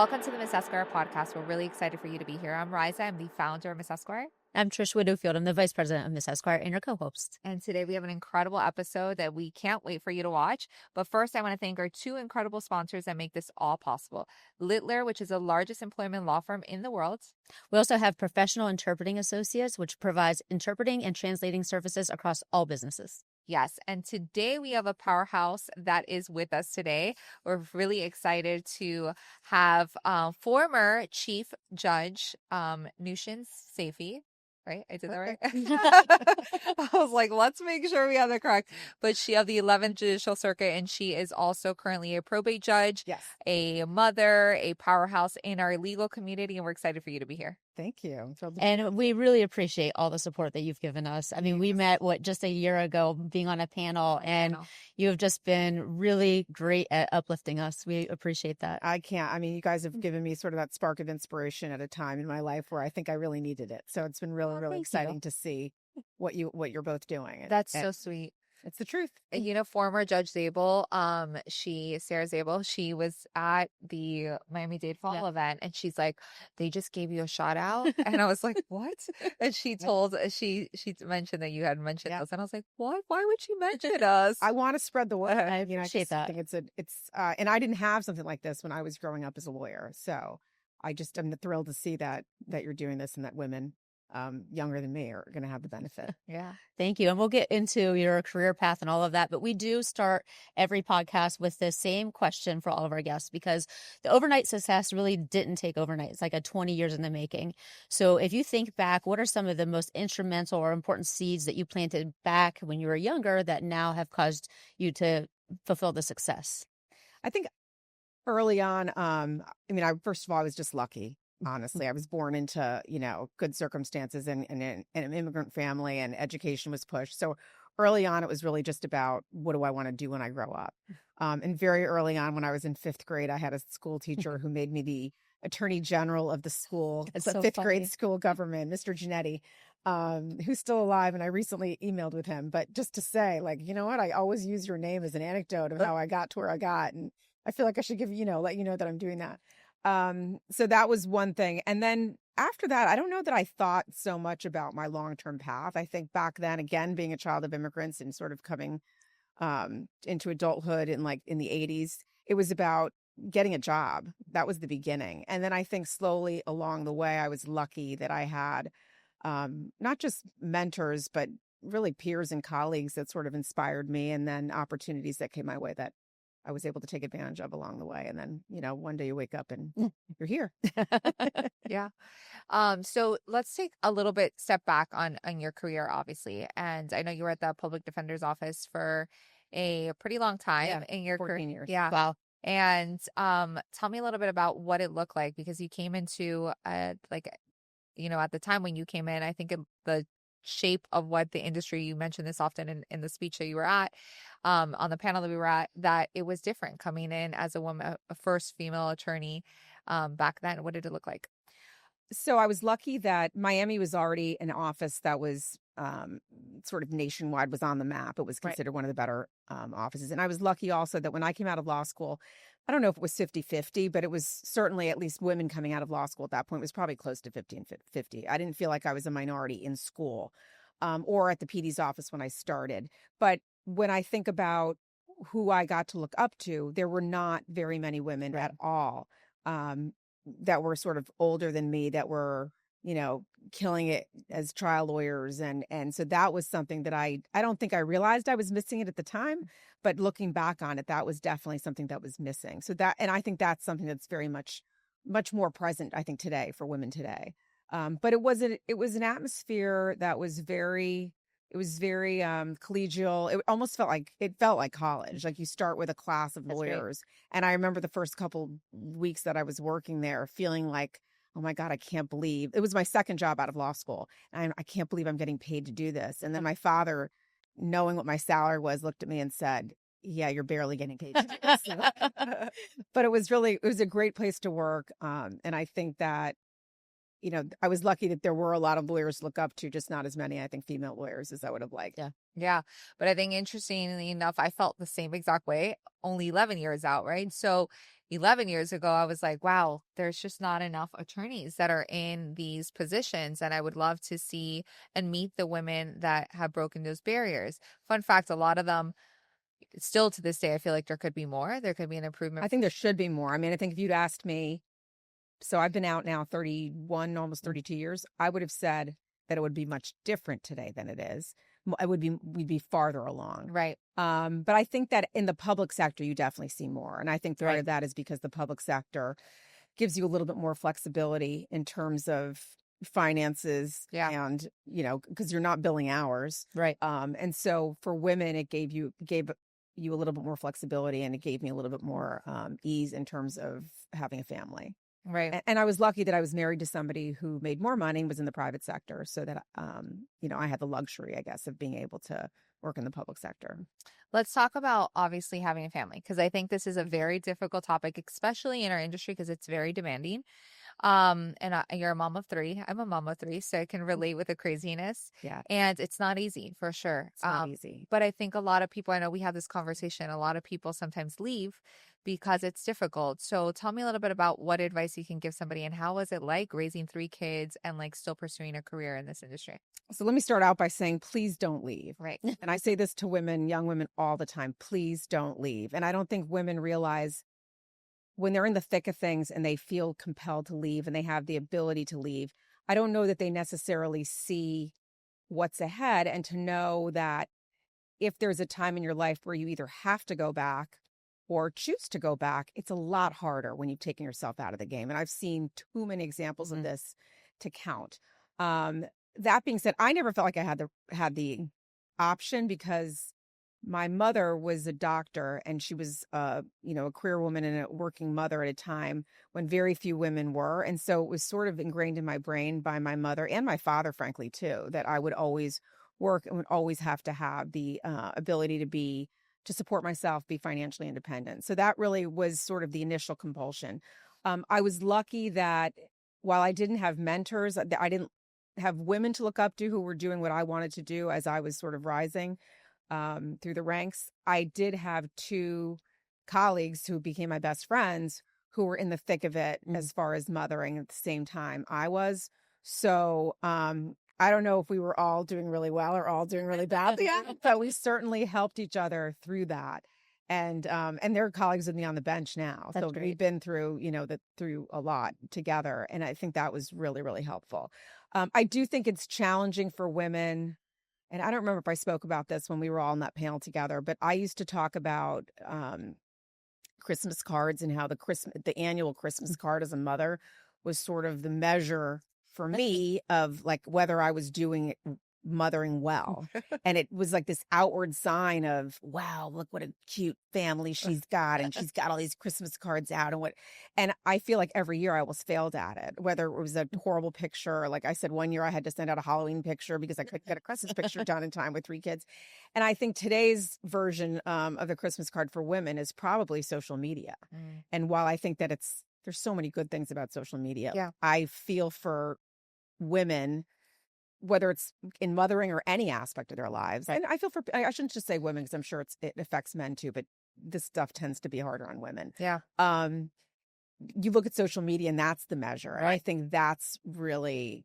Welcome to the Miss Esquire Podcast. We're really excited for you to be here. I'm Rahysa. I'm the founder of Miss Esquire. I'm Trish Widowfield. I'm the vice president of Miss Esquire and your co-host. And today we have an incredible episode that we can't wait for you to watch. But first, I want to thank our two incredible sponsors that make this all possible. Littler, which is the largest employment law firm in the world. We also have Professional Interpreting Associates, which provides interpreting and translating services across all businesses. Yes. And today we have a powerhouse that is with us today. We're really excited to have former Chief Judge Nushin Sayfie. Right? I did that right? I was like, let's make sure we have that correct. But she of the 11th Judicial Circuit, and she is also currently a probate judge, yes, a mother, a powerhouse in our legal community, and we're excited for you to be here. Thank you. And we really appreciate all the support that you've given us. I mean, we met, just a year ago being on a panel, and you have just been really great at uplifting us. We appreciate that. You guys have given me sort of that spark of inspiration at a time in my life where I think I really needed it. So it's been really exciting to see what you're both doing. That's so sweet. It's the truth. You know, former Judge Zabel, Sarah Zabel, she was at the Miami-Dade fall event, and she's like, they just gave you a shout out. And I was like, what? And she mentioned that you had mentioned us. And I was like, what? Why would she mention us? I want to spread the word. I appreciate that. I think and I didn't have something like this when I was growing up as a lawyer. So I'm thrilled to see that you're doing this and that women younger than me are going to have the benefit. Yeah. Thank you. And we'll get into your career path and all of that. But we do start every podcast with the same question for all of our guests, because the overnight success really didn't take overnight. It's like a 20 years in the making. So if you think back, what are some of the most instrumental or important seeds that you planted back when you were younger that now have caused you to fulfill the success? I think early on, first of all, I was just lucky. Honestly, I was born into, good circumstances and an immigrant family, and education was pushed. So early on, it was really just about, what do I want to do when I grow up? And very early on, when I was in fifth grade, I had a school teacher who made me the attorney general of the school. It's a fifth grade school government, Mr. Giannetti, who's still alive. And I recently emailed with him, but just to say, like, you know what? I always use your name as an anecdote of how I got to where I got. And I feel like I should let you know that I'm doing that. So that was one thing. And then after that, I don't know that I thought so much about my long-term path. I think back then, again, being a child of immigrants and sort of coming into adulthood in the 80s, it was about getting a job. That was the beginning. And then I think slowly along the way, I was lucky that I had not just mentors, but really peers and colleagues that sort of inspired me, and then opportunities that came my way that I was able to take advantage of along the way. And then, one day you wake up and you're here. Yeah. So let's take a little bit step back on your career, obviously. And I know you were at the public defender's office for a pretty long time in your 14 career. years. Yeah. Wow. And tell me a little bit about what it looked like, because you came into at the time when you came in, I think the shape of what the industry, you mentioned this often in the speech that you were at, on the panel that we were at, that it was different coming in as a woman, a first female attorney back then. What did it look like? So I was lucky that Miami was already an office that was sort of nationwide, was on the map. It was considered one of the better offices. And I was lucky also that when I came out of law school, I don't know if it was 50-50, but it was certainly, at least women coming out of law school at that point, was probably close to 50-50. I didn't feel like I was a minority in school or at the PD's office when I started. But when I think about who I got to look up to, there were not very many women at all that were sort of older than me, that were, killing it as trial lawyers. And so that was something that I don't think I realized I was missing it at the time, but looking back on it, that was definitely something that was missing. So and I think that's something that's very much more present, I think, today for women today. But it was an atmosphere that was very collegial. It almost felt like college. Like, you start with a class of lawyers. And I remember the first couple weeks that I was working there feeling like, oh my God, I can't believe it was my second job out of law school. And I can't believe I'm getting paid to do this. And then my father, knowing what my salary was, looked at me and said, yeah, you're barely getting paid to do this. But it was a great place to work. And I think that, I was lucky that there were a lot of lawyers to look up to, just not as many, I think, female lawyers as I would have liked. Yeah. But I think, interestingly enough, I felt the same exact way, only 11 years out, right? So 11 years ago, I was like, wow, there's just not enough attorneys that are in these positions. And I would love to see and meet the women that have broken those barriers. Fun fact, a lot of them, still to this day, I feel like there could be more. There could be an improvement. I think there should be more. I mean, I think if you'd asked me, so I've been out now 31, almost 32 years, I would have said that it would be much different today than it is. We'd be farther along. Right. But I think that in the public sector, you definitely see more. And I think part of that is because the public sector gives you a little bit more flexibility in terms of finances and, you know, because you're not billing hours. Right. And so for women, it gave you a little bit more flexibility, and it gave me a little bit more ease in terms of having a family. Right. And I was lucky that I was married to somebody who made more money and was in the private sector, so that, you know, I had the luxury, I guess, of being able to work in the public sector. Let's talk about obviously having a family, because I think this is a very difficult topic, especially in our industry, because it's very demanding. You're a mom of 3. I'm a mom of 3, so I can relate with the craziness. Yeah. And it's not easy, for sure. It's not easy. But I think a lot of people, I know we have this conversation, a lot of people sometimes leave because it's difficult. So tell me a little bit about what advice you can give somebody, and how was it like raising 3 kids and like still pursuing a career in this industry? So let me start out by saying, please don't leave. Right. And I say this to women, young women, all the time, please don't leave. And I don't think women realize when they're in the thick of things and they feel compelled to leave and they have the ability to leave, I don't know that they necessarily see what's ahead, and to know that if there's a time in your life where you either have to go back or choose to go back, it's a lot harder when you've taken yourself out of the game. And I've seen too many examples of this to count. That being said, I never felt like I had the option, because my mother was a doctor, and she was, you know, a career woman and a working mother at a time when very few women were. And so it was sort of ingrained in my brain by my mother and my father, frankly, too, that I would always work and would always have to have the ability to support myself, be financially independent. So that really was sort of the initial compulsion. I was lucky that while I didn't have mentors, I didn't have women to look up to who were doing what I wanted to do as I was sort of rising through the ranks. I did have 2 colleagues who became my best friends who were in the thick of it as far as mothering at the same time I was. So I don't know if we were all doing really well or all doing really badly, but we certainly helped each other through that. And they're colleagues with me on the bench now. That's so great. We've been through, you know, through a lot together. And I think that was really, really helpful. I do think it's challenging for women. And I don't remember if I spoke about this when we were all in that panel together, but I used to talk about Christmas cards, and how the annual Christmas card as a mother was sort of the measure for me of like whether I was doing mothering well. And it was like this outward sign of, wow, look what a cute family she's got, and she's got all these Christmas cards out, and I feel like every year I almost failed at it, whether it was a horrible picture. Like I said, one year I had to send out a Halloween picture because I couldn't get a Christmas picture done in time with 3 kids. And I think today's version of the Christmas card for women is probably social media. And while I think that there's so many good things about social media, I feel for women, whether it's in mothering or any aspect of their lives. And I feel I shouldn't just say women, because I'm sure it affects men too, but this stuff tends to be harder on women. Yeah. You look at social media and that's the measure. Right. I think that's really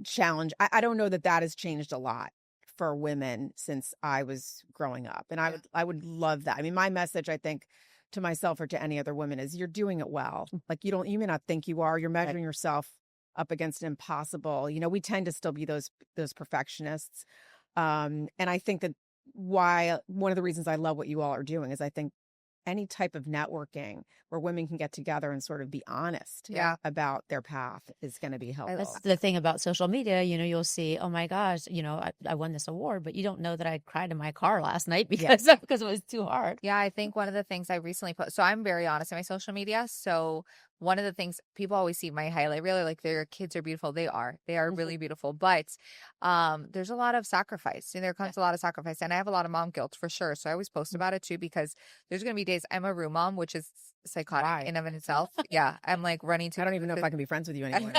challenge. I don't know that has changed a lot for women since I was growing up. And I would love that. I mean, my message, I think, to myself or to any other women is, you're doing it well. Like you may not think you are, you're measuring yourself up against impossible. You know, we tend to still be those perfectionists. And I think that one of the reasons I love what you all are doing is I think any type of networking where women can get together and sort of be honest about their path is going to be helpful. That's the thing about social media. You know, you'll see, oh my gosh, you know, I won this award, but you don't know that I cried in my car last night because it was too hard. Yeah, I think one of the things I recently put, so I'm very honest in my social media. So one of the things people always see my highlight reel, like their kids are beautiful. They are really beautiful, but there's a lot of sacrifice, and there comes a lot of sacrifice, and I have a lot of mom guilt for sure. So I always post about it too, because there's going to be days I'm a room mom, which is psychotic in of itself. Yeah. I'm like running to, I don't even know if I can be friends with you anymore.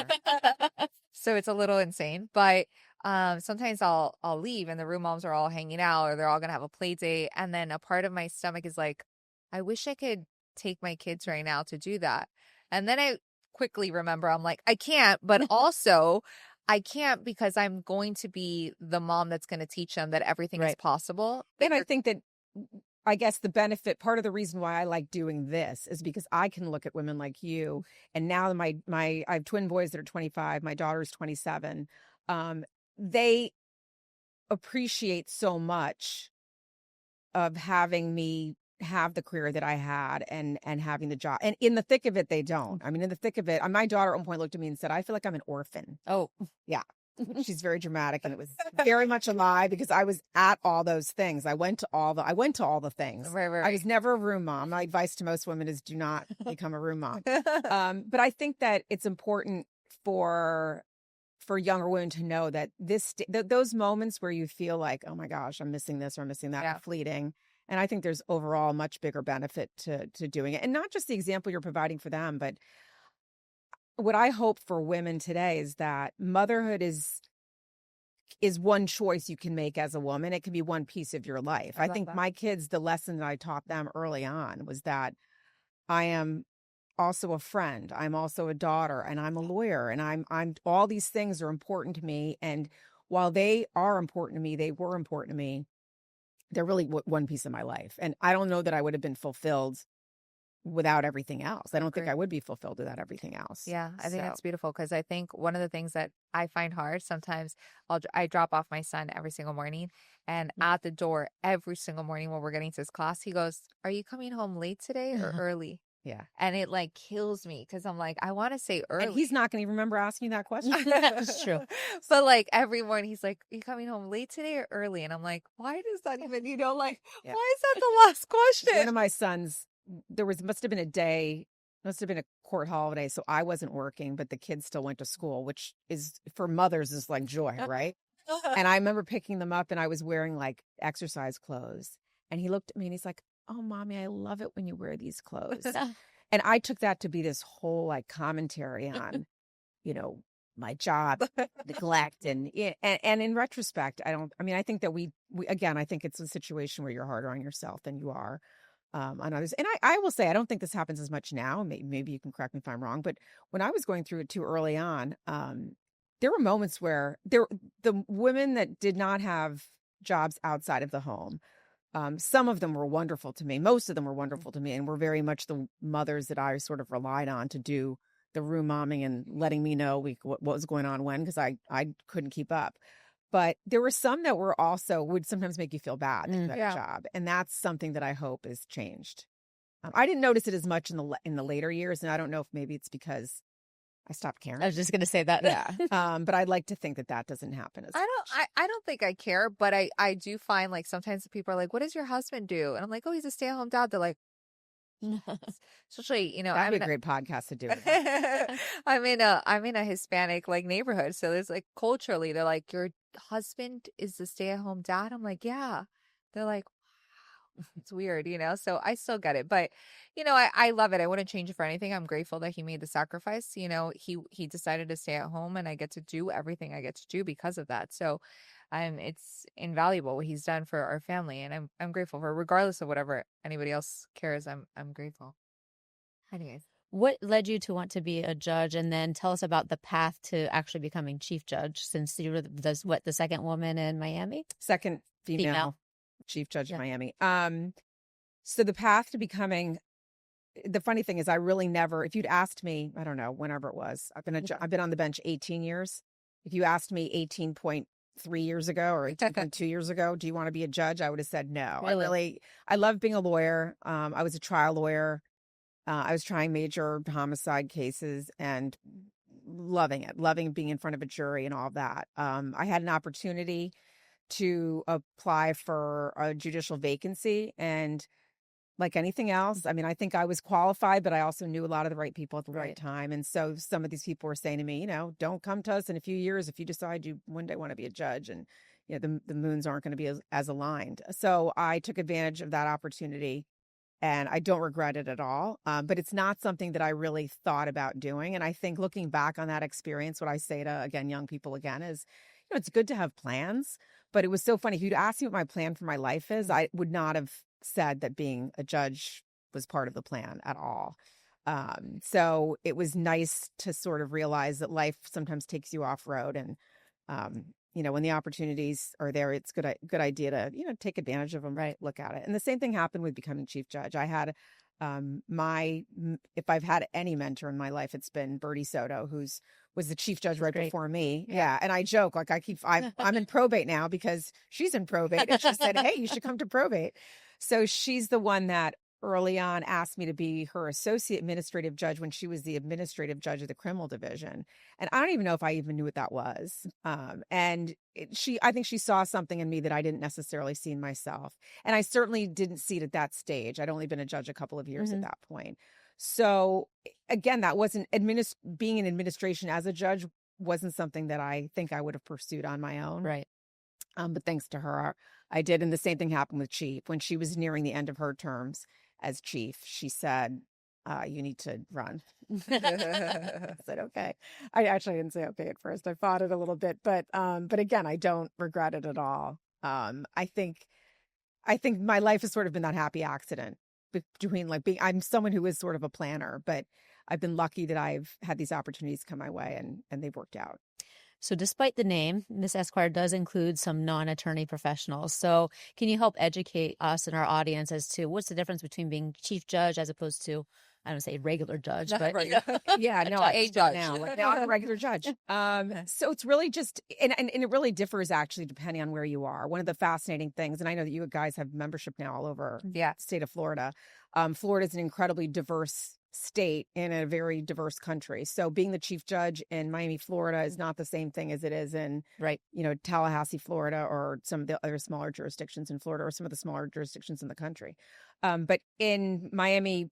So it's a little insane, but sometimes I'll leave and the room moms are all hanging out, or they're all going to have a play date. And then a part of my stomach is like, I wish I could take my kids right now to do that. And then I quickly remember, I'm like, I can't, but also I can't because I'm going to be the mom that's going to teach them that everything is possible. And I think that, I guess the benefit, part of the reason why I like doing this is because I can look at women like you. And now I have twin boys that are 25. My daughter's 27. They appreciate so much of having me have the career that I had and having the job. And in the thick of it, they don't. I mean, in the thick of it, my daughter at one point looked at me and said, I feel like I'm an orphan. Oh, yeah. She's very dramatic, and it was very much a lie because I was at all those things. I went to all the things. Right. I was never a room mom. My advice to most women is do not become a room mom. But I think that it's important for younger women to know that those moments where you feel like, oh my gosh, I'm missing this or I'm missing that, are fleeting. And I think there's overall much bigger benefit to doing it. And not just the example you're providing for them, but what I hope for women today is that motherhood is one choice you can make as a woman. It can be one piece of your life. I think my kids, the lesson that I taught them early on was that I am also a friend. I'm also a daughter, and I'm a lawyer, and I'm all these things are important to me. And while they are important to me, they were important to me. They're really one piece of my life. And I don't know that I would have been fulfilled without everything else. I don't think I would be fulfilled without everything else. Yeah, I think that's beautiful because I think one of the things that I find hard sometimes, I drop off my son every single morning, and at the door every single morning when we're getting to his class, he goes, "Are you coming home late today or early?" Yeah. And it like kills me because I'm like, I want to say early. And he's not going to even remember asking that question. that's true. But like every morning he's like, "Are you coming home late today or early?" And I'm like, why does that even, why is that the last question? One of my sons, must have been a court holiday, so I wasn't working, but the kids still went to school, which is for mothers is like joy, right? And I remember picking them up, and I was wearing like exercise clothes, and he looked at me and he's like, "Oh, mommy, I love it when you wear these clothes." And I took that to be this whole like commentary on, my job neglect, and in retrospect, I think that we again, I think it's a situation where you're harder on yourself than you are on others. And I will say, I don't think this happens as much now. Maybe you can correct me if I'm wrong, but when I was going through it too early on, there were moments where the women that did not have jobs outside of the home, some of them were wonderful to me. Most of them were wonderful to me, and were very much the mothers that I sort of relied on to do the room momming and letting me know what was going on when, because I couldn't keep up. But there were some that were also would sometimes make you feel bad in that job, and that's something that I hope is changed. I didn't notice it as much in the later years, and I don't know if maybe it's because I stopped caring. I was just going to say that. Yeah. But I'd like to think that doesn't happen as much. I don't think I care, but I do find like sometimes people are like, "What does your husband do?" And I'm like, "Oh, he's a stay-at-home dad." They're like, especially, that'd be a great podcast to do. I'm in a Hispanic like neighborhood, so there's like culturally they're like, "Your husband is the stay-at-home dad?" I'm like, "Yeah." They're like, wow, it's weird, so I still get it, but I love it. I wouldn't change it for anything. I'm grateful that he made the sacrifice. He decided to stay at home, and I get to do everything I get to do because of that. So it's invaluable what he's done for our family, and I'm grateful for, regardless of whatever anybody else cares. I'm grateful. Anyways, what led you to want to be a judge, and then tell us about the path to actually becoming chief judge, since you were the second woman in Miami? Second female chief judge in Miami. So the path to becoming, the funny thing is, I really never, if you'd asked me, I don't know, whenever it was, I've been on the bench 18 years. If you asked me 18.3 years ago or 18.2 years ago, do you want to be a judge? I would have said no. Really? I love being a lawyer. I was a trial lawyer. I was trying major homicide cases and loving being in front of a jury and all of that. I had an opportunity to apply for a judicial vacancy, and like anything else, I think I was qualified, but I also knew a lot of the right people at the right time. And so some of these people were saying to me, don't come to us in a few years if you decide you one day want to be a judge, and the moons aren't going to be as aligned. So I took advantage of that opportunity, and I don't regret it at all. But it's not something that I really thought about doing. And I think looking back on that experience, what I say to, again, young people again is, it's good to have plans, but it was so funny. If you'd asked me what my plan for my life is, I would not have said that being a judge was part of the plan at all. So it was nice to sort of realize that life sometimes takes you off road, and when the opportunities are there, it's good idea to take advantage of them, right? Look at it. And the same thing happened with becoming chief judge. I had if I've had any mentor in my life, it's been Bertie Soto, was the chief judge right before me. Yeah. And I joke, like I'm in probate now because she's in probate, and she said, hey, you should come to probate. So she's the one that early on asked me to be her associate administrative judge when she was the administrative judge of the criminal division. And I don't even know if I even knew what that was. I think she saw something in me that I didn't necessarily see in myself. And I certainly didn't see it at that stage. I'd only been a judge a couple of years at that point. So again, that wasn't being in administration as a judge wasn't something that I think I would have pursued on my own. Right. But thanks to her, I did. And the same thing happened with chief. When she was nearing the end of her terms as chief, she said, you need to run. I said, okay. I actually didn't say okay at first. I fought it a little bit, but again, I don't regret it at all. I think my life has sort of been that happy accident between I'm someone who is sort of a planner, but I've been lucky that I've had these opportunities come my way, and they've worked out. So despite the name, Miss Esquire does include some non-attorney professionals. So can you help educate us and our audience as to what's the difference between being chief judge as opposed to, I don't say regular judge, but yeah, no, a judge. Now I'm a regular judge. So it's really just, and it really differs actually depending on where you are. One of the fascinating things, and I know that you guys have membership now all over the state of Florida. Florida is an incredibly diverse state in a very diverse country. So being the chief judge in Miami, Florida is not the same thing as it is in, Tallahassee, Florida, or some of the other smaller jurisdictions in Florida, or some of the smaller jurisdictions in the country. But in Miami,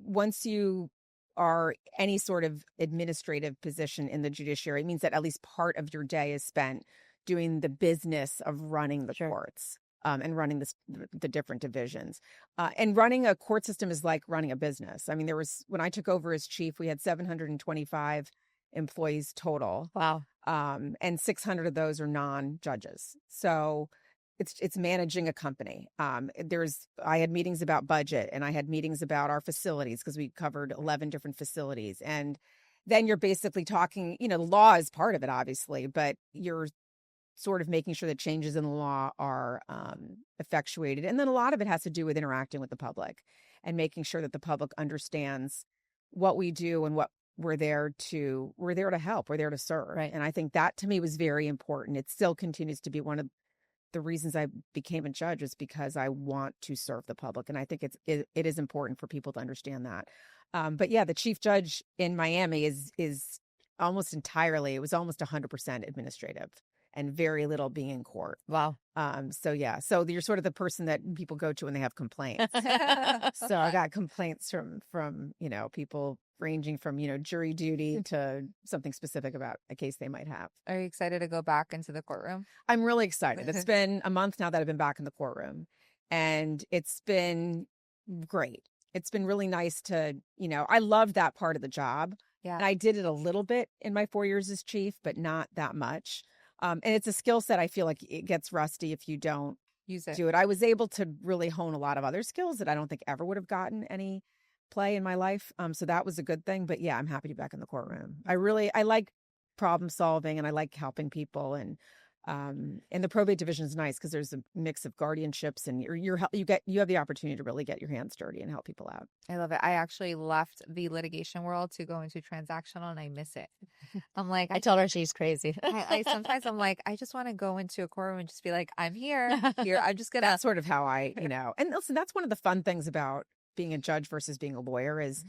once you are any sort of administrative position in the judiciary, it means that at least part of your day is spent doing the business of running the courts. And running the different divisions. And running a court system is like running a business. I mean, when I took over as chief, we had 725 employees total. Wow. And 600 of those are non-judges. So it's managing a company. I had meetings about budget, and I had meetings about our facilities because we covered 11 different facilities. And then you're basically talking, the law is part of it, obviously, but you're sort of making sure that changes in the law are effectuated. And then a lot of it has to do with interacting with the public and making sure that the public understands what we do and what we're there to help. We're there to serve. Right. And I think that to me was very important. It still continues to be one of the reasons I became a judge, is because I want to serve the public. And I think it is important for people to understand that. But yeah, the chief judge in Miami is almost entirely, it was almost 100% administrative, and very little being in court. Wow. So you're sort of the person that people go to when they have complaints. So I got complaints from people ranging from, jury duty to something specific about a case they might have. Are you excited to go back into the courtroom? I'm really excited. It's been a month now that I've been back in the courtroom, and it's been great. It's been really nice to, I loved that part of the job. Yeah. And I did it a little bit in my 4 years as chief, but not that much. And it's a skill set I feel like it gets rusty if you don't use it. Do it. I was able to really hone a lot of other skills that I don't think ever would have gotten any play in my life. So that was a good thing. But yeah, I'm happy to be back in the courtroom. I like problem solving, and I like helping people. And the probate division is nice because there's a mix of guardianships, and you have the opportunity to really get your hands dirty and help people out. I love it. I actually left the litigation world to go into transactional, and I miss it. I'm like, I told her she's crazy. I sometimes I'm like, I just want to go into a courtroom and just be like, I'm here. I'm just gonna. That's sort of how I, and listen, that's one of the fun things about being a judge versus being a lawyer is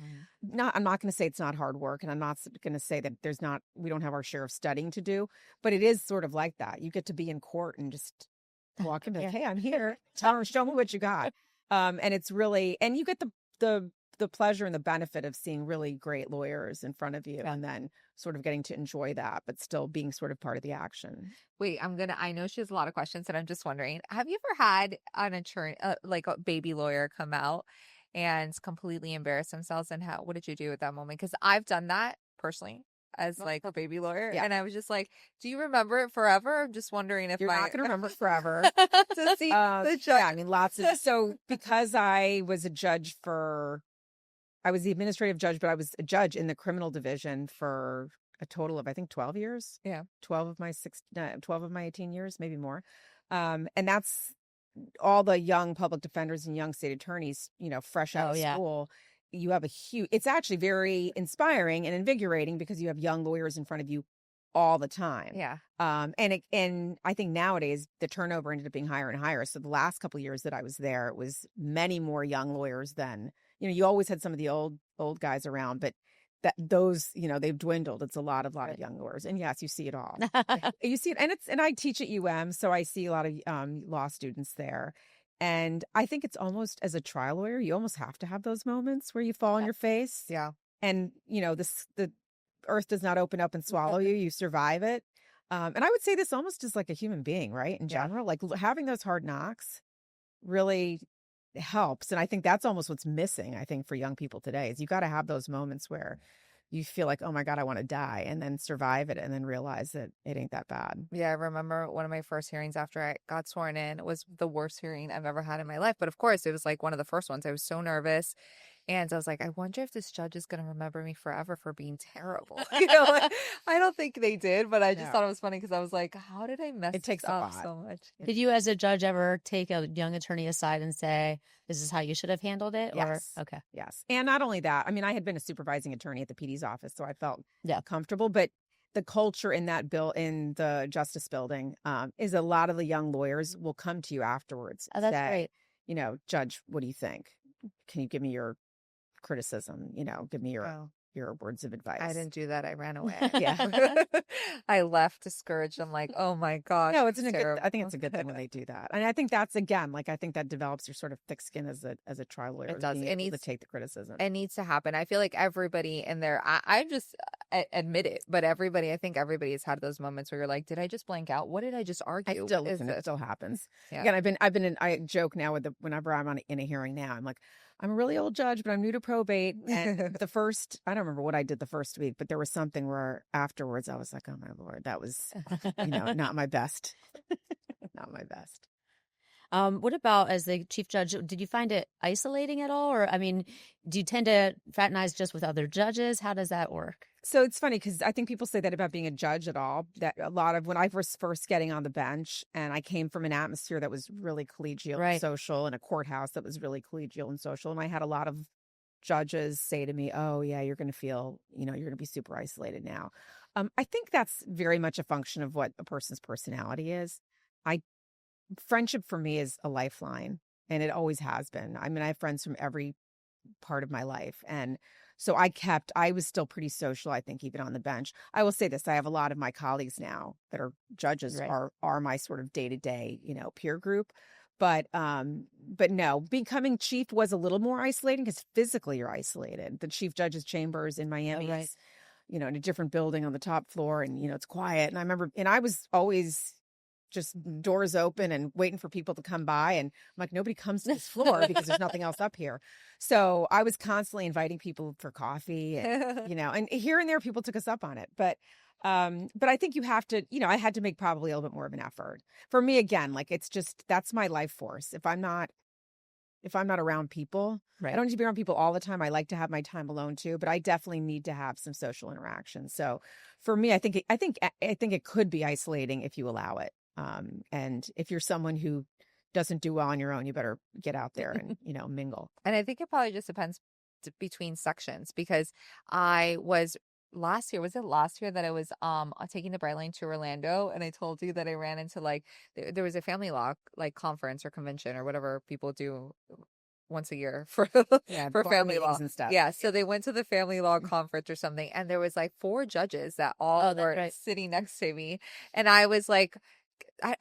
I'm not going to say it's not hard work, and I'm not going to say that we don't have our share of studying to do, but it is sort of like that. You get to be in court and just walk in, hey, I'm here. Show me what you got. And it's really, and you get the pleasure and the benefit of seeing really great lawyers in front of you, and then sort of getting to enjoy that, but still being sort of part of the action. Wait, I know she has a lot of questions, and I'm just wondering, have you ever had an attorney, like a baby lawyer, come out and completely embarrass themselves? And what did you do at that moment? Because I've done that personally. as like a baby lawyer. Yeah. And I was just like, do you remember it forever? I'm just wondering if You're not going to remember it forever. to see the judge. Yeah, I mean, so because I was I was the administrative judge, but I was a judge in the criminal division for a total of, I think, 12 years. Yeah. 12 of my 18 years, maybe more. And that's all the young public defenders and young state attorneys, fresh out of school. You have it's actually very inspiring and invigorating because you have young lawyers in front of you all the time. Yeah. And I think nowadays the turnover ended up being higher and higher. So the last couple of years that I was there, it was many more young lawyers than, you always had some of the old guys around, but those, they've dwindled. It's a lot of young lawyers. And yes, you see it all. You see it. And I teach at UM, so I see a lot of law students there. And I think it's almost, as a trial lawyer, you almost have to have those moments where you fall on your face. Yeah. And, the earth does not open up and swallow you. You survive it. And I would say this almost as like a human being, right? In general, like having those hard knocks really helps. And I think that's almost what's missing, I think, for young people today is you got to have those moments where you feel like, oh my God, I want to die, and then survive it and then realize that it ain't that bad. Yeah, I remember one of my first hearings after I got sworn in. It was the worst hearing I've ever had in my life. But of course, it was like one of the first ones. I was so nervous. And I was like, I wonder if this judge is going to remember me forever for being terrible. I don't think they did, but I just thought it was funny because I was like, how did I mess it up so much? Did you, as a judge, ever take a young attorney aside and say, this is how you should have handled it? Yes. Or, okay. Yes. And not only that, I mean, I had been a supervising attorney at the PD's office, so I felt comfortable, but the culture in in the justice building is a lot of the young lawyers will come to you afterwards. Oh, that's great. Judge, what do you think? Can you give me your criticism? Give me your words of advice. I didn't do that. I ran away. Yeah. I left discouraged. I'm like, oh my gosh. No, I think it's a good thing when they do that. And I think that's, again, I think that develops your sort of thick skin as a trial lawyer. It does. It needs to take the criticism. It needs to happen. I feel like everybody in there, I just admit it, but I think everybody has had those moments where you're like, did I just blank out? What did I just argue? It still happens. Yeah. Again, I joke now whenever I'm in a hearing now, I'm like, I'm a really old judge, but I'm new to probate. And I don't remember what I did the first week, but there was something where afterwards I was like, oh my Lord, that was, not my best. Not my best. What about as the chief judge? Did you find it isolating at all? Or, I mean, do you tend to fraternize just with other judges? How does that work? So it's funny because I think people say that about being a judge at all, that a lot of when I was first getting on the bench and I came from an atmosphere that was really collegial and social, and a courthouse that was really collegial and social. And I had a lot of judges say to me, oh yeah, you're going to feel, you're going to be super isolated now. I think that's very much a function of what a person's personality is. Friendship for me is a lifeline, and it always has been. I mean, I have friends from every part of my life. And so I was still pretty social, I think, even on the bench. I will say this, I have a lot of my colleagues now that are judges are my sort of day-to-day, peer group. But no, becoming chief was a little more isolating because physically you're isolated. The chief judge's chambers in Miami is, in a different building on the top floor, and, it's quiet. And I remember, and I was always just doors open and waiting for people to come by. And I'm like, nobody comes to this floor because there's nothing else up here. So I was constantly inviting people for coffee and, and here and there people took us up on it. But I think you have to, I had to make probably a little bit more of an effort. For me, again, it's just, that's my life force. If I'm not around people, I don't need to be around people all the time. I like to have my time alone too, but I definitely need to have some social interaction. So for me, I think it could be isolating if you allow it. And if you're someone who doesn't do well on your own, you better get out there and, mingle. And I think it probably just depends between sections, because I was last year that I was taking the Brightline to Orlando, and I told you that I ran into there was a family law conference or convention or whatever people do once a year for family law and stuff. Yeah, so they went to the family law conference or something, and there was 4 judges that all were sitting next to me, and I was like,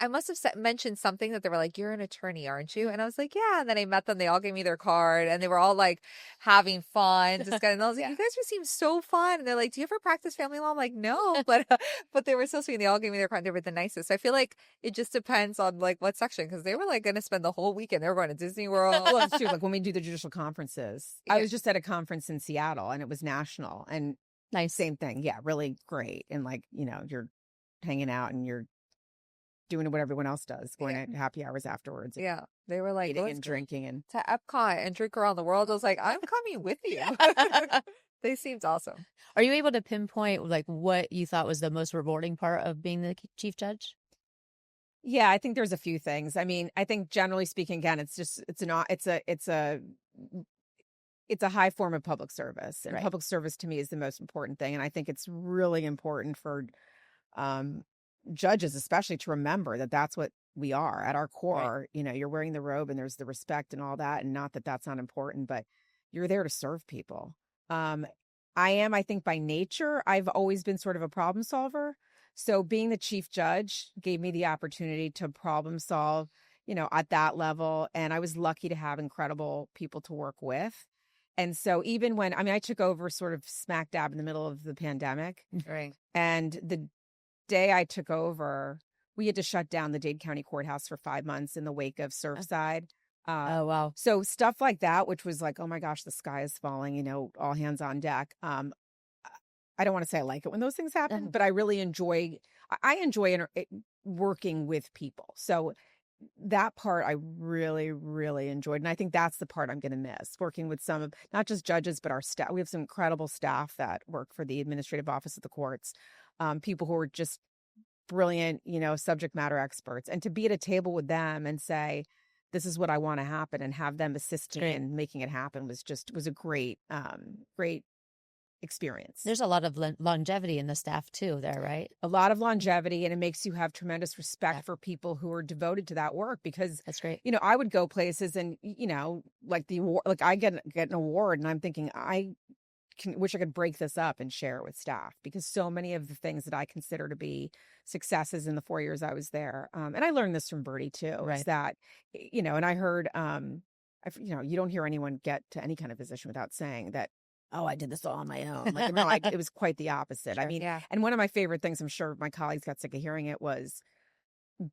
I must have mentioned something that they were like, you're an attorney, aren't you? And I was like, yeah. And then I met them. They all gave me their card, and they were all having fun. And I was like, you guys seem so fun. And they're like, do you ever practice family law? I'm like, no, but they were so sweet. And they all gave me their card. They were the nicest. So I feel like it just depends on what section, because they were going to spend the whole weekend. They were going to Disney World. Well, it's true. When we do the judicial conferences, I was just at a conference in Seattle, and it was national, and Nice. Same thing. Yeah, really great. And like, you're hanging out and you're doing what everyone else does, going to happy hours afterwards. Yeah. They were like, eating and drinking and to Epcot and drink around the world. I was like, I'm coming with you. They seemed awesome. Are you able to pinpoint like what you thought was the most rewarding part of being the chief judge? Yeah, I think there's a few things. I mean, I think generally speaking, again, it's a high form of public service, and public service to me is the most important thing. And I think it's really important for judges, especially, to remember that that's what we are at our core. Right. You're wearing the robe and there's the respect and all that. And not that that's not important, but you're there to serve people. I think by nature, I've always been sort of a problem solver. So being the chief judge gave me the opportunity to problem solve, at that level. And I was lucky to have incredible people to work with. And so even when, I took over sort of smack dab in the middle of the pandemic. Right. And the day I took over, we had to shut down the Dade County Courthouse for 5 months in the wake of Surfside. Oh, wow. So stuff like that, which was like, oh my gosh, the sky is falling, all hands on deck. I don't want to say I like it when those things happen, but I really enjoy working with people. So that part I really, really enjoyed. And I think that's the part I'm going to miss, working with some of, not just judges, but our staff. We have some incredible staff that work for the administrative office of the courts, people who are just brilliant, subject matter experts. And to be at a table with them and say, this is what I want to happen, and have them assisting in making it happen was a great, great experience. There's a lot of longevity in the staff too there, right? A lot of longevity, and it makes you have tremendous respect for people who are devoted to that work, because that's great. I would go places and, like the award, like I get an award and I'm thinking wish I could break this up and share it with staff, because so many of the things that I consider to be successes in the 4 years I was there. And I learned this from Birdie too, is that, and I heard, you don't hear anyone get to any kind of position without saying that, oh, I did this all on my own. Like, no, it was quite the opposite. Sure, and one of my favorite things, I'm sure my colleagues got sick of hearing it, was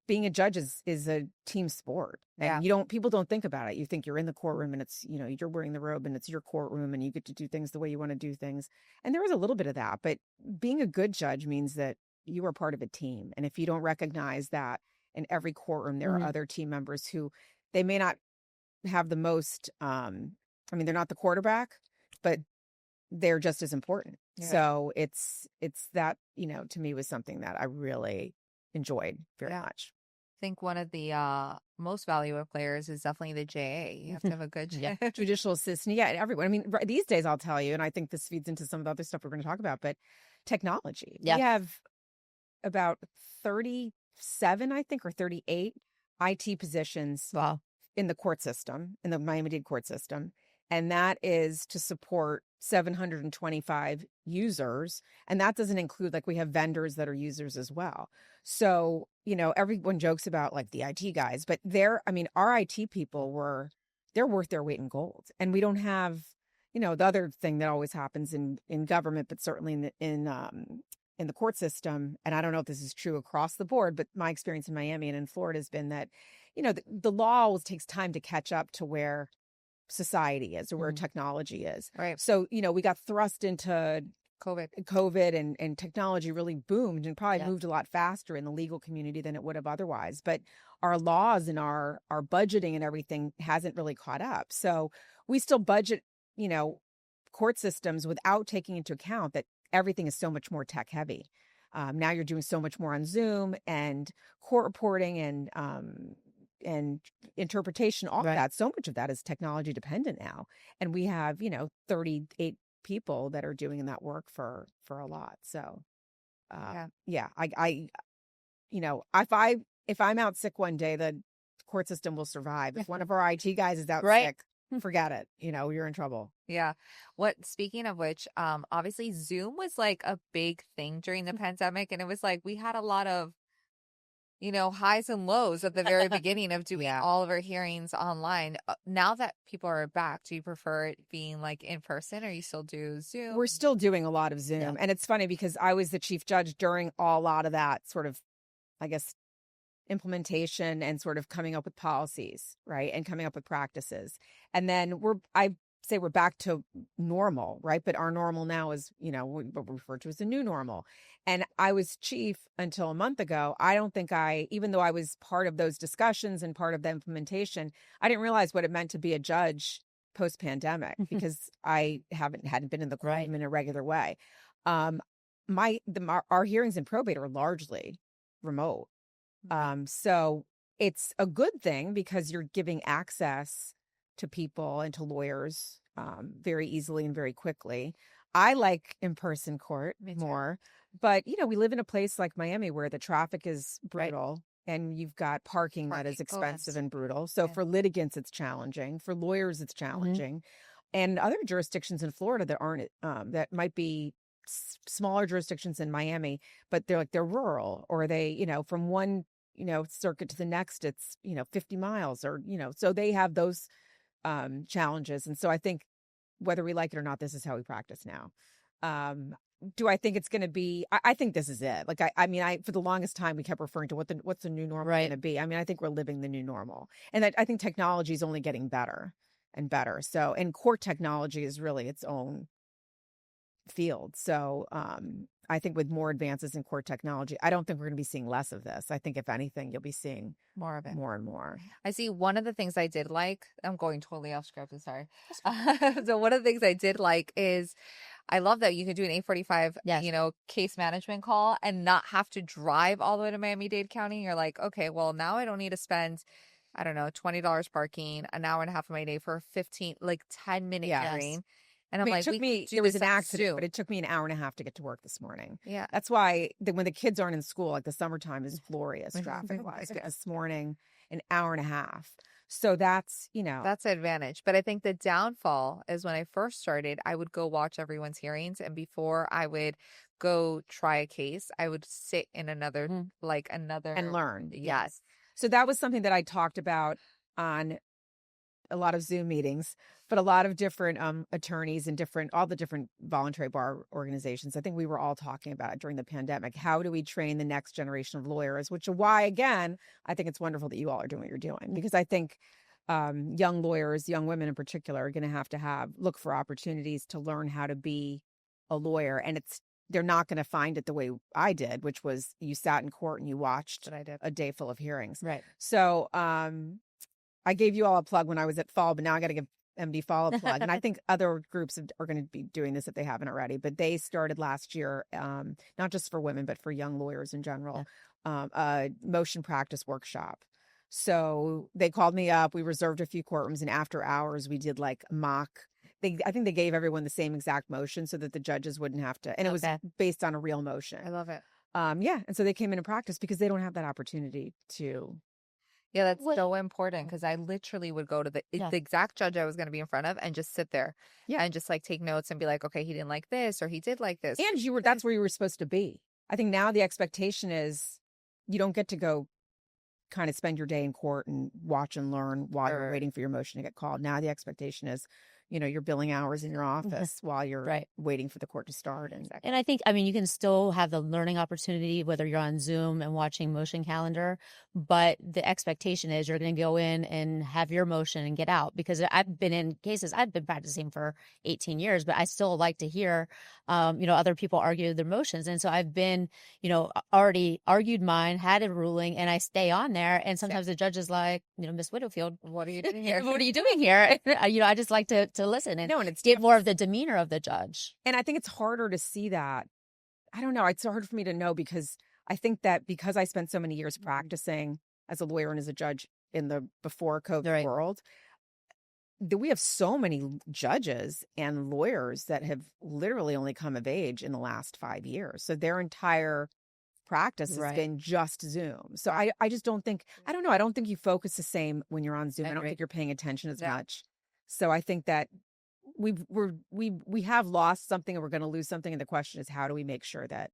being a judge is a team sport. And people don't think about it. You think you're in the courtroom and it's, you're wearing the robe and it's your courtroom and you get to do things the way you want to do things. And there is a little bit of that, but being a good judge means that you are part of a team. And if you don't recognize that in every courtroom, there are other team members who, they may not have the most, they're not the quarterback, but they're just as important. Yeah. So it's that, to me was something that I really enjoyed very much. I think one of the most valuable players is definitely the JA. You have to have a good judicial assistant. Yeah, everyone. These days I'll tell you, and I think this feeds into some of the other stuff we're going to talk about, but technology. Yeah. We have about 37, I think, or 38 IT positions in the court system, in the Miami-Dade court system. And that is to support 725 users. And that doesn't include, like, we have vendors that are users as well. So, everyone jokes about like the IT guys, but our IT people they're worth their weight in gold. And we don't have, the other thing that always happens in government, but certainly in the court system. And I don't know if this is true across the board, but my experience in Miami and in Florida has been that, the law always takes time to catch up to where society is or where technology is. Right. So, we got thrust into COVID and technology really boomed and probably moved a lot faster in the legal community than it would have otherwise. But our laws and our budgeting and everything hasn't really caught up. So we still budget, court systems without taking into account that everything is so much more tech heavy. Now you're doing so much more on Zoom and court reporting and interpretation, all that. So much of that is technology dependent now. And we have, 38 people that are doing that work for a lot. So, if I'm out sick one day, the court system will survive. If one of our IT guys is out sick, forget it. You're in trouble. Yeah. Speaking of which, obviously Zoom was like a big thing during the pandemic. And it was like, we had a lot of, highs and lows at the very beginning of doing all of our hearings online. Now that people are back, do you prefer it being like in person, or you still do Zoom? We're still doing a lot of Zoom. Yeah. And it's funny because I was the chief judge during a lot of that sort of, I guess, implementation and sort of coming up with policies, right? And coming up with practices. And then I say we're back to normal, right? But our normal now is, what we refer to as the new normal. And I was chief until a month ago. I don't think even though I was part of those discussions and part of the implementation, I didn't realize what it meant to be a judge post-pandemic because I hadn't been in the courtroom in a regular way. Our hearings in probate are largely remote. So it's a good thing because you're giving access to people and to lawyers very easily and very quickly. I like in-person court more, but we live in a place like Miami where the traffic is brutal and you've got parking that is expensive and brutal. So for litigants, it's challenging. For lawyers, it's challenging. And other jurisdictions in Florida that aren't, that might be smaller jurisdictions in Miami, but they're rural, or they, from one, circuit to the next, it's, 50 miles or, so they have those challenges. And so I think whether we like it or not, this is how we practice now. Do I think it's going to be, I think this is it. Like, I for the longest time, we kept referring to what's the new normal going to be. I mean, I think we're living the new normal, and I think technology is only getting better and better. So, and court technology is really its own field. So, I think with more advances in court technology, I don't think we're going to be seeing less of this. I think if anything, you'll be seeing more of it, more and more. I see. One of the things I did like, I'm going totally off script. I'm sorry. So one of the things I did like is I love that you can do an 845, case management call and not have to drive all the way to Miami-Dade County. You're like, okay, well, now I don't need to spend, I don't know, $20 parking, an hour and a half of my day for a 10-minute hearing. And I'm like, there was an accident, but it took me an hour and a half to get to work this morning. Yeah. That's why when the kids aren't in school, like the summertime is glorious traffic wise. This morning, an hour and a half. So that's, that's an advantage. But I think the downfall is when I first started, I would go watch everyone's hearings. And before I would go try a case, I would sit in another. And learn. Yes. So that was something that I talked about on a lot of Zoom meetings, but a lot of different attorneys and all the different voluntary bar organizations. I think we were all talking about it during the pandemic. How do we train the next generation of lawyers? Which is why, again, I think it's wonderful that you all are doing what you're doing, because I think young lawyers, young women in particular, are going to have look for opportunities to learn how to be a lawyer. And they're not going to find it the way I did, which was you sat in court and you watched a day full of hearings. Right. So, I gave you all a plug when I was at Fall, but now I got to give MD Fall a plug. And I think other groups are going to be doing this if they haven't already. But they started last year, not just for women, but for young lawyers in general, a motion practice workshop. So they called me up. We reserved a few courtrooms, and after hours, we did like mock. I think they gave everyone the same exact motion so that the judges wouldn't have to. And it was based on a real motion. I love it. And so they came in and practiced because they don't have that opportunity to. Yeah, that's so important, because I literally would go to the exact judge I was going to be in front of and just sit there and just like take notes and be like, okay, he didn't like this or he did like this. And that's where you were supposed to be. I think now the expectation is you don't get to go kind of spend your day in court and watch and learn while you're waiting for your motion to get called. Now the expectation is, you're billing hours in your office while you're waiting for the court to start. And I think, you can still have the learning opportunity, whether you're on Zoom and watching motion calendar, but the expectation is you're going to go in and have your motion and get out. Because I've been in cases, I've been practicing for 18 years, but I still like to hear, other people argue their motions. And so I've been, already argued mine, had a ruling, and I stay on there. And sometimes the judge is like, Miss Widowfield, what are you doing here? What are you doing here? I just like to listen and it's get more of the demeanor of the judge. And I think it's harder to see that. I don't know. It's hard for me to know, because I think that because I spent so many years practicing as a lawyer and as a judge in the before COVID world, that we have so many judges and lawyers that have literally only come of age in the last 5 years. So their entire practice has been just Zoom. So I just don't think, I don't know. I don't think you focus the same when you're on Zoom. I don't think you're paying attention as much. So I think that we have lost something and we're going to lose something. And the question is, how do we make sure that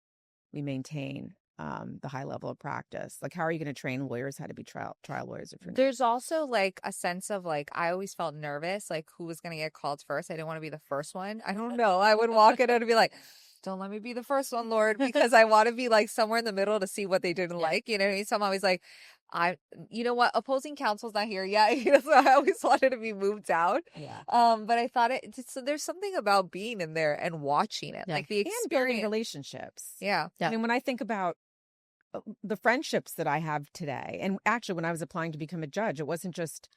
we maintain the high level of practice? Like, how are you going to train lawyers how to be trial lawyers? There's also like a sense of like, I always felt nervous, like who was going to get called first. I didn't want to be the first one. I don't know. I would walk in and be like, don't let me be the first one, Lord, because I want to be like somewhere in the middle to see what they didn't like. So I'm always like, you know what, opposing counsel's not here yet. So I always wanted to be moved out. Yeah. But I thought so there's something about being in there and watching it, Yeah. like the And building experience. relationships. Yeah. Yeah. I mean, when I think about the friendships that I have today, and actually when I was applying to become a judge, it wasn't just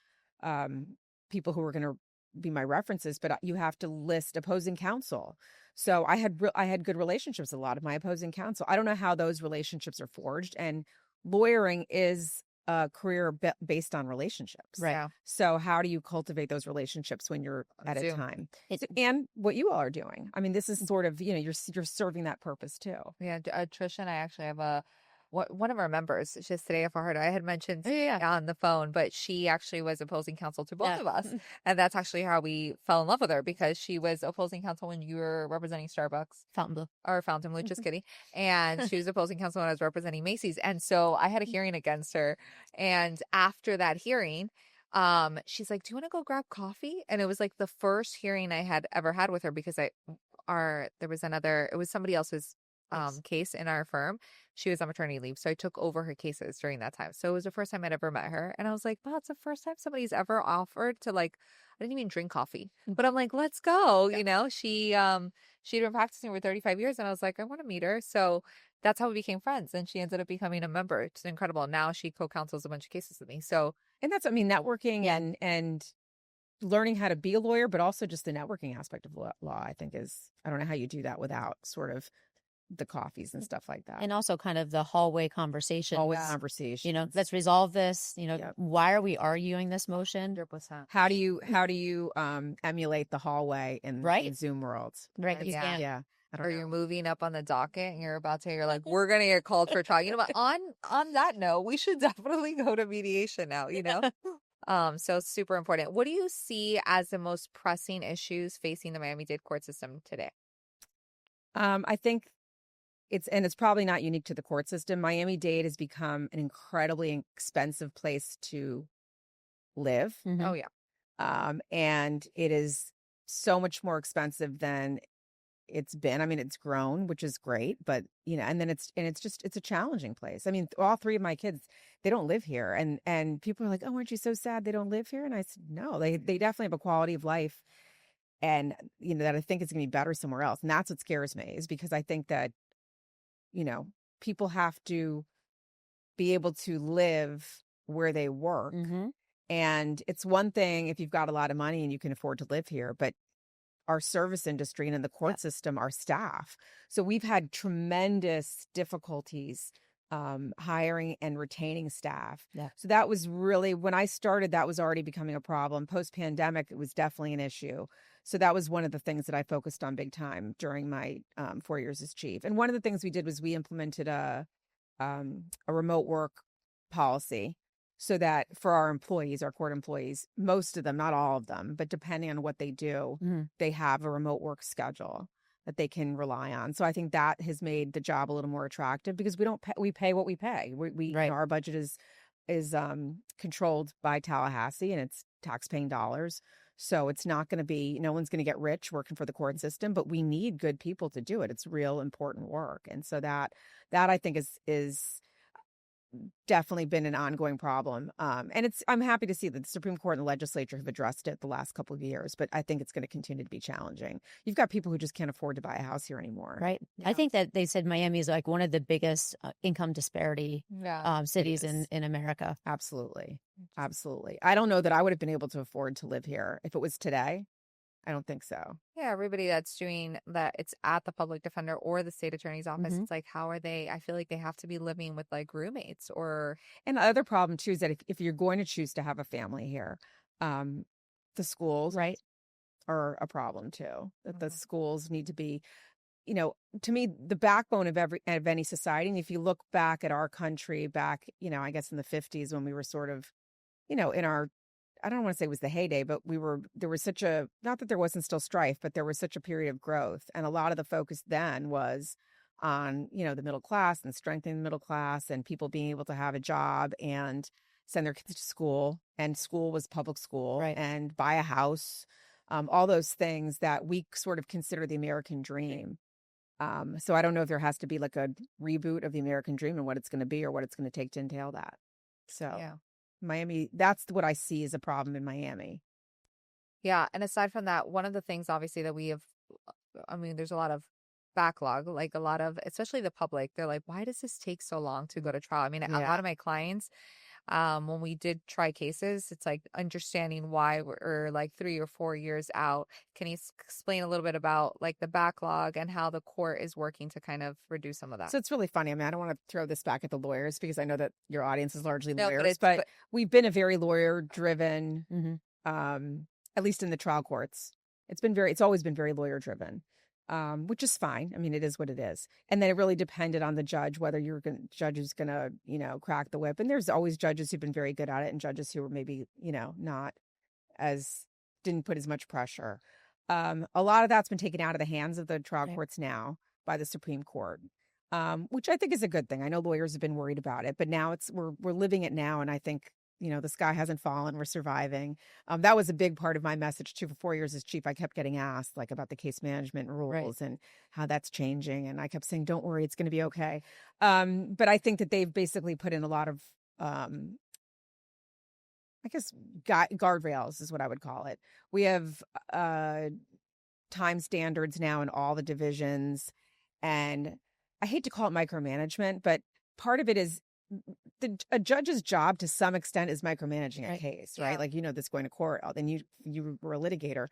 people who were going to be my references, but you have to list opposing counsel. So I had good relationships with a lot of my opposing counsel. I don't know how those relationships are forged, and lawyering is a career based on relationships. Right. Yeah. So how do you cultivate those relationships when you're at a Zoom. time? And what you all are doing. I mean, this is sort of, you're serving that purpose too. Yeah. Trish and I actually have one of our members, just today I heard, I had mentioned Yeah. on the phone, but she actually was opposing counsel to both Yeah. of us. And that's actually how we fell in love with her, because she was opposing counsel when you were representing Starbucks. Fontainebleau. Or Fountainblue, just kidding. And she was opposing counsel when I was representing Macy's. And so I had a hearing against her. And after that hearing, she's like, do you want to go grab coffee? And it was like the first hearing I had ever had with her, because it was somebody else's case in our firm. She was on maternity leave, so I took over her cases during that time. So it was the first time I'd ever met her, and I was like, wow, it's the first time somebody's ever offered to, like, I didn't even drink coffee, but I'm like, let's go. Yeah. She'd been practicing for 35 years, and I was like, I want to meet her. So that's how we became friends, and she ended up becoming a member. It's incredible. Now she co-counsels a bunch of cases with me. So, And that's, I mean, networking and learning how to be a lawyer, but also just the networking aspect of law, I think I don't know how you do that without sort of the coffees and stuff like that. And also kind of the hallway conversation. Always conversation. Let's resolve this. Yep. Why are we arguing this motion? 100%. How do you emulate the hallway in Zoom worlds? Right. Yeah. Yeah. Or you're moving up on the docket and you're like, we're going to get called for trial. You know what? On that note, we should definitely go to mediation now, So it's super important. What do you see as the most pressing issues facing the Miami-Dade court system today? I think it's probably not unique to the court system. Miami-Dade has become an incredibly expensive place to live. Mm-hmm. Oh, yeah. And it is so much more expensive than it's been. I mean, it's grown, which is great, but and then it's a challenging place. I mean, all three of my kids, they don't live here, and people are like, "Oh, aren't you so sad they don't live here?" And I said, "No, they definitely have a quality of life, and that I think is going to be better somewhere else." And that's what scares me, is because I think that people have to be able to live where they work. Mm-hmm. And it's one thing if you've got a lot of money and you can afford to live here, but our service industry and in the court system, our staff. So we've had tremendous difficulties hiring and retaining staff. Yeah. So that was really, when I started, that was already becoming a problem. Post-pandemic, it was definitely an issue. So that was one of the things that I focused on big time during my 4 years as chief. And one of the things we did was we implemented a remote work policy, so that for our employees, our court employees, most of them, not all of them, but depending on what they do, they have a remote work schedule that they can rely on. So I think that has made the job a little more attractive, because we pay what we pay. We Right. Our budget is controlled by Tallahassee, and it's tax-paying dollars. So it's not going to be, no one's going to get rich working for the court system, but we need good people to do it. It's real important work. And so that I think is definitely been an ongoing problem. And I'm happy to see that the Supreme Court and the legislature have addressed it the last couple of years, but I think it's going to continue to be challenging. You've got people who just can't afford to buy a house here anymore. Right. Yeah. I think that they said Miami is like one of the biggest income disparity cities in America. Absolutely. Absolutely. I don't know that I would have been able to afford to live here if it was today. I don't think so. Yeah, everybody that's doing that, it's at the public defender or the state attorney's office. Mm-hmm. It's like, how are they? I feel like they have to be living with like roommates or. And the other problem too is that if you're going to choose to have a family here, the schools are a problem too. That the schools need to be, to me, the backbone of any society. And if you look back at our country back, I guess in the 50s, when we were sort of, in our, I don't want to say it was the heyday, but there was such a, not that there wasn't still strife, but there was such a period of growth. And a lot of the focus then was on, the middle class and strengthening the middle class and people being able to have a job and send their kids to school. And school was public school and buy a house, all those things that we sort of consider the American dream. So I don't know if there has to be like a reboot of the American dream and what it's going to be or what it's going to take to entail that. So Yeah. Miami, that's what I see as a problem in Miami. Yeah. And aside from that, one of the things obviously that we have, I mean, there's a lot of backlog, like a lot of, especially the public, they're like, why does this take so long to go to trial? I mean, a lot of my clients, when we did try cases, it's like understanding why we're like 3 or 4 years out. Can you explain a little bit about like the backlog and how the court is working to kind of reduce some of that? So it's really funny. I mean, I don't want to throw this back at the lawyers because I know that your audience is largely No, lawyers, but we've been a very lawyer driven, at least in the trial courts. It's always been very lawyer driven. Which is fine. I mean, it is what it is. And then it really depended on the judge, whether judge is going to, crack the whip. And there's always judges who've been very good at it and judges who were maybe, didn't put as much pressure. A lot of that's been taken out of the hands of the trial courts now by the Supreme Court, which I think is a good thing. I know lawyers have been worried about it, but now we're living it now. And I think, the sky hasn't fallen. We're surviving. That was a big part of my message too. For 4 years as chief, I kept getting asked like about the case management rules and how that's changing. And I kept saying, don't worry, it's going to be okay. But I think that they've basically put in a lot of, I guess, guardrails is what I would call it. We have time standards now in all the divisions. And I hate to call it micromanagement, but part of it is a judge's job to some extent is micromanaging a case, right? Like, this going to court, then you were a litigator.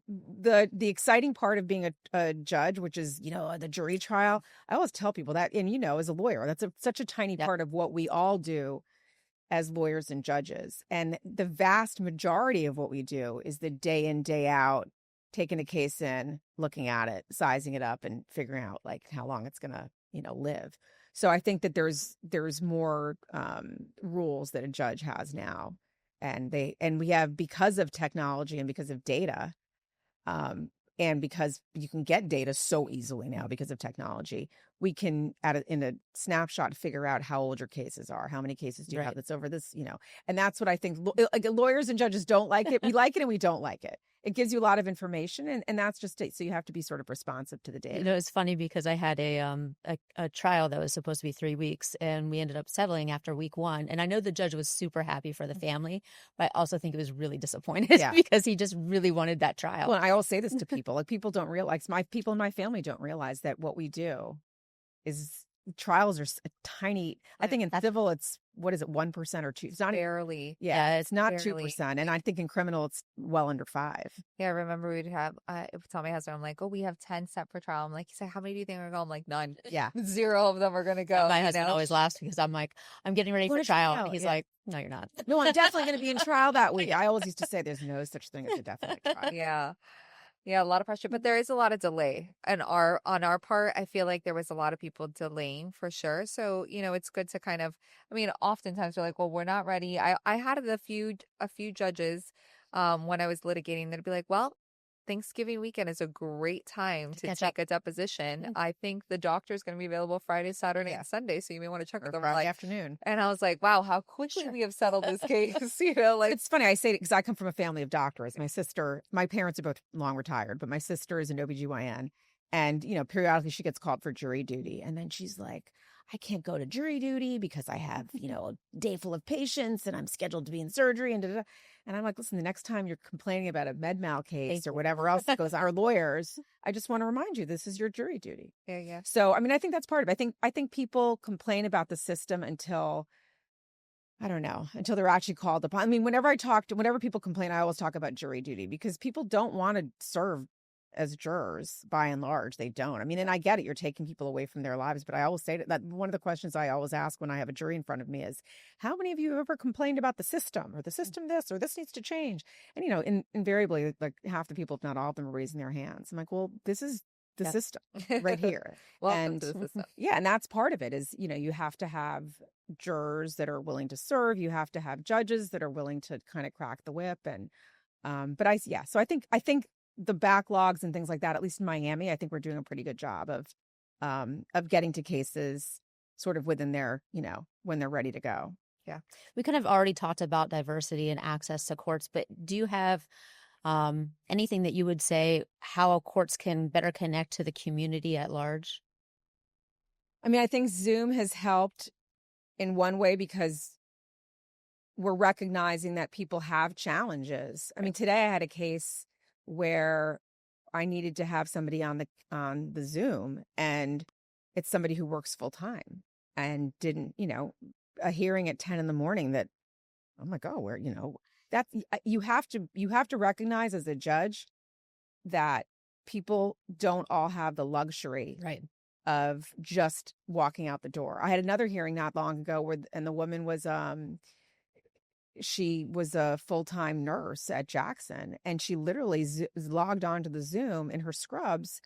The exciting part of being a judge, which is, the jury trial, I always tell people that, and, as a lawyer, that's such a tiny part of what we all do as lawyers and judges. And the vast majority of what we do is the day in, day out, taking a case in, looking at it, sizing it up and figuring out like how long it's going to, live. So I think that there's more rules that a judge has now, and we have, because of technology and because of data, and because you can get data so easily now because of technology, we can in a snapshot figure out how old your cases are, how many cases do you have that's over this, and that's what I think like lawyers and judges don't like it. We like it and we don't like it. It gives you a lot of information, and that's just it. So you have to be sort of responsive to the data. It's funny because I had a trial that was supposed to be 3 weeks, and we ended up settling after week 1. And I know the judge was super happy for the family, but I also think it was really disappointed because he just really wanted that trial. Well, I always say this to people, like people don't realize, people in my family don't realize that what we do is trials are a tiny, I think in civil, it's, what is it, 1% or 2%? It's not barely. Yeah, it's not 2%. And I think in criminal, it's well under 5%. Yeah, I remember we'd have, tell my husband, I'm like, oh, we have 10 set for trial. I'm like, he said, how many do you think are going to go? I'm like, none. Yeah. 0 of them are going to go. My husband always laughs because I'm like, I'm getting ready for trial. And he's like, no, you're not. No, I'm definitely going to be in trial that week. I always used to say there's no such thing as a definite trial. Yeah. Yeah, a lot of pressure, but there is a lot of delay. And on our part, I feel like there was a lot of people delaying for sure. So, it's good to kind of, I mean, oftentimes we're like, well, we're not ready. I had a few judges when I was litigating that'd be like, well, Thanksgiving weekend is a great time to take a deposition. Yeah. I think the doctor is going to be available Friday, Saturday, and Sunday, so you may want to check with them Friday afternoon. And I was like, wow, how quickly we have settled this case. Like it's funny. I say it because I come from a family of doctors. My parents are both long retired, but my sister is an OBGYN, and periodically she gets called for jury duty, and then she's like, I can't go to jury duty because I have, a day full of patients and I'm scheduled to be in surgery and da-da-da. And I'm like, listen, the next time you're complaining about a med mal case or whatever else that goes on, our lawyers, I just want to remind you, this is your jury duty. Yeah. So, I mean, I think that's part of it. I think people complain about the system until they're actually called upon. I mean, whenever people complain, I always talk about jury duty because people don't want to serve as jurors, by and large. They don't. I mean, and I get it, you're taking people away from their lives, but I always say that one of the questions I always ask when I have a jury in front of me is, how many of you have ever complained about the system or the system this or this needs to change? And invariably, like half the people, if not all of them, are raising their hands. I'm like, well, this is the system right here. Welcome to the system. Yeah, and that's part of it is, you have to have jurors that are willing to serve. You have to have judges that are willing to kind of crack the whip. And so I think the backlogs and things like that, at least in Miami, I think we're doing a pretty good job of getting to cases sort of within their, when they're ready to go. Yeah. We kind of already talked about diversity and access to courts, but do you have anything that you would say how courts can better connect to the community at large? I mean, I think Zoom has helped in one way because we're recognizing that people have challenges. I mean, today I had a case where I needed to have somebody on the Zoom, and it's somebody who works full time and didn't, a hearing at 10 a.m. that, oh my God, where, that you have to recognize as a judge that people don't all have the luxury of just walking out the door. I had another hearing not long ago and the woman was, she was a full-time nurse at Jackson, and she literally logged onto the Zoom in her scrubs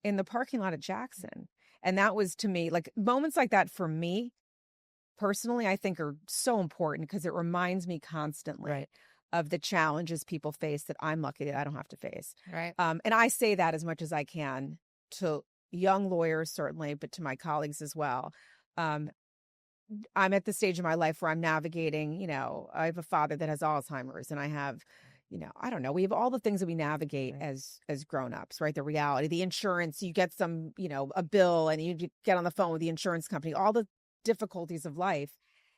in the parking lot at Jackson. And that was, to me, like, moments like that for me personally, I think are so important because it reminds me constantly of the challenges people face that I'm lucky that I don't have to face. Right. And I say that as much as I can to young lawyers, certainly, but to my colleagues as well. I'm at the stage in my life where I'm navigating, I have a father that has Alzheimer's, and I have, I don't know, we have all the things that we navigate as grown-ups, right? The reality, the insurance, you get some, a bill and you get on the phone with the insurance company, all the difficulties of life.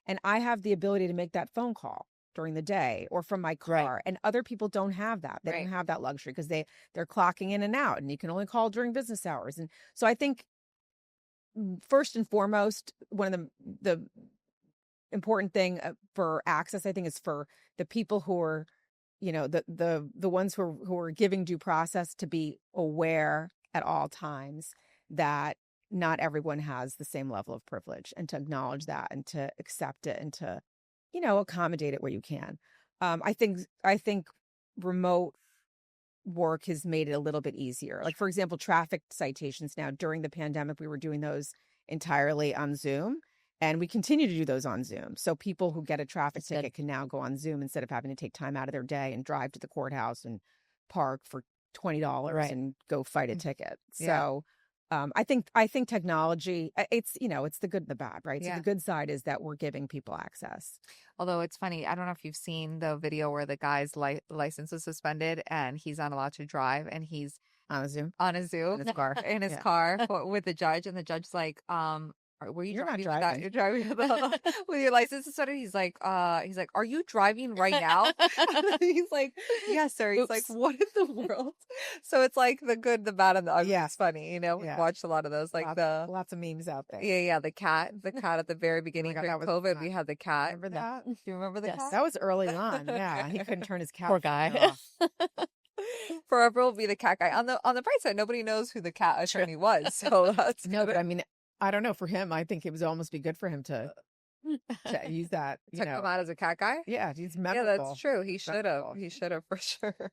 And I have the ability to make that phone call during the day or from my car. And other people don't have that. They don't have that luxury because they're clocking in and out, and you can only call during business hours. And so I think first and foremost, one of the important thing for access, I think, is for the people who are, the ones who are giving due process to be aware at all times that not everyone has the same level of privilege, and to acknowledge that and to accept it and to, accommodate it where you can. I think remote work has made it a little bit easier. Like, for example, traffic citations now during the pandemic, we were doing those entirely on Zoom, and we continue to do those on Zoom. So people who get a traffic ticket can now go on Zoom instead of having to take time out of their day and drive to the courthouse and park for $20 and go fight a ticket. So I think technology, it's the good and the bad, right? So the good side is that we're giving people access. Although it's funny, I don't know if you've seen the video where the guy's license was suspended and he's not allowed to drive, and he's on a Zoom in his car with the judge, and the judge's like, were you You're driving? not driving. You're driving with your license suspended. He's like, are you driving right now? He's like, yes, sir. He's like, what in the world? So it's like the good, the bad, and the ugly. It's funny, We've watched a lot of those, like lots of memes out there. Yeah, the cat at the very beginning during COVID. We had the cat. Remember that? Do you remember the cat? That was early on. Yeah, he couldn't turn his cat. Poor guy. Forever will be the cat guy. On the bright side, nobody knows who the cat attorney was. So that's no, but I mean, I don't know. For him, I think it would almost be good for him to use that. To come out as a cat guy. Yeah, he's memorable. Yeah, that's true. He should have. He should have for sure.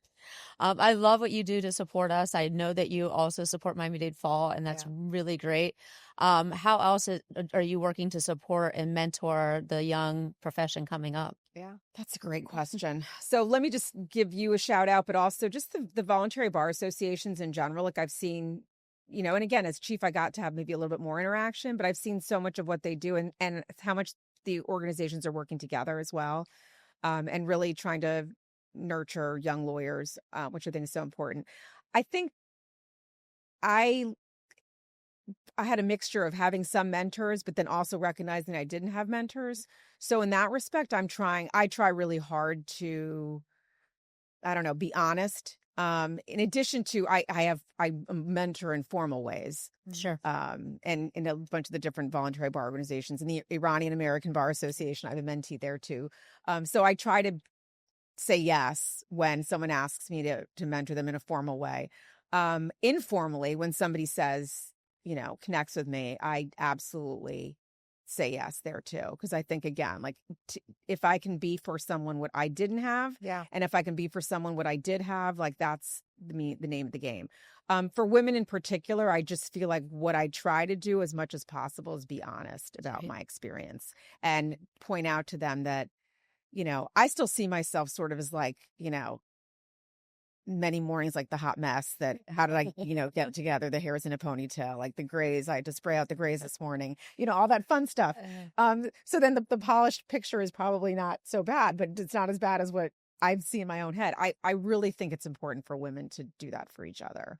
I love what you do to support us. I know that you also support Miami-Dade Fall, and that's really great. How else are you working to support and mentor the young profession coming up? Yeah, that's a great question. So let me just give you a shout out, but also just the voluntary bar associations in general. Like, I've seen, and again, as chief, I got to have maybe a little bit more interaction, but I've seen so much of what they do and how much the organizations are working together as well, and really trying to nurture young lawyers, which I think is so important. I think I had a mixture of having some mentors, but then also recognizing I didn't have mentors. So in that respect, I try really hard to, I don't know, be honest. In addition to, I mentor in formal ways. Sure. And in a bunch of the different voluntary bar organizations. In the Iranian American Bar Association, I have a mentee there too. So I try to say yes when someone asks me to mentor them in a formal way. Informally, when somebody says, connects with me, I absolutely say yes there too. Because I think, again, like if I can be for someone what I didn't have, and if I can be for someone what I did have, like that's the name of the game. For women in particular, I just feel like what I try to do as much as possible is be honest about my experience and point out to them that, I still see myself sort of as like, many mornings, like the hot mess that, how did I, get together? The hair is in a ponytail, like the grays, I had to spray out the grays this morning, all that fun stuff. So then the polished picture is probably not so bad, but it's not as bad as what I see in my own head. I really think it's important for women to do that for each other.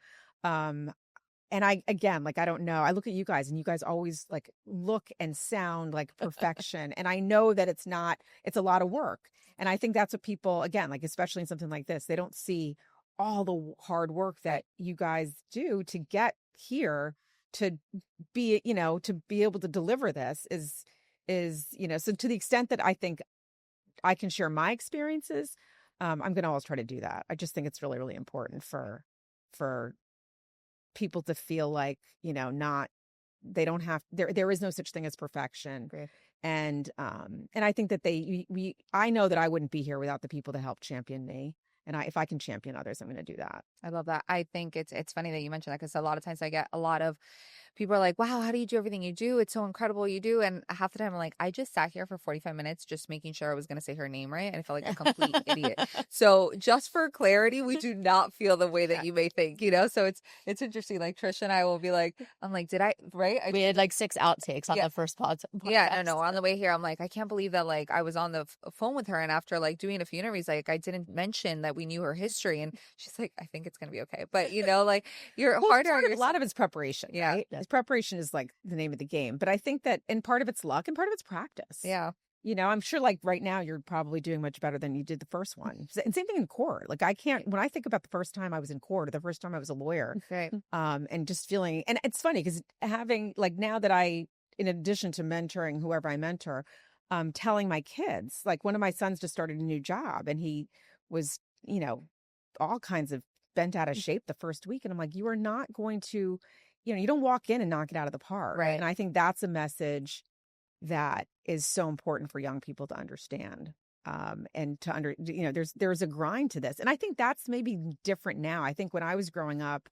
again, like, I don't know. I look at you guys and you guys always like look and sound like perfection. And I know that it's a lot of work. And I think that's what people, again, like, especially in something like this, they don't see all the hard work that you guys do to get here, to be, to be able to deliver this is, so to the extent that I think I can share my experiences, I'm going to always try to do that. I just think it's really, really important for people to feel like, they don't have, there is no such thing as perfection. Great. And I think that I know that I wouldn't be here without the people to help champion me. And if I can champion others, I'm going to do that. I love that. I think it's funny that you mentioned that, because a lot of times I get a lot of people are like, wow, how do you do everything you do? It's so incredible you do. And half the time I'm like, I just sat here for 45 minutes just making sure I was going to say her name right. And I felt like a complete idiot. So just for clarity, we do not feel the way that you may think, So it's interesting. Like Trish and I will be like, I'm like, did I, right? We had like 6 outtakes on the first podcast. Yeah, no. On the way here, I'm like, I can't believe that, like, I was on the phone with her, and after like doing a few interviews, like, I didn't mention that we knew her history, and she's like, I think it's gonna be okay. But like, you're harder on yourself. A lot of it's preparation. Yeah, right? Preparation is like the name of the game. But I think that, and part of it's luck, and part of it's practice. Yeah. I'm sure like right now you're probably doing much better than you did the first one. And same thing in court. Like when I think about the first time I was in court, or the first time I was a lawyer, right. And just feeling, and it's funny because having, like, now that in addition to mentoring whoever I mentor, telling my kids, like, one of my sons just started a new job and he was, all kinds of bent out of shape the first week. And I'm like, you are not going to, you don't walk in and knock it out of the park. Right. And I think that's a message that is so important for young people to understand. And to there's a grind to this. And I think that's maybe different now. I think when I was growing up,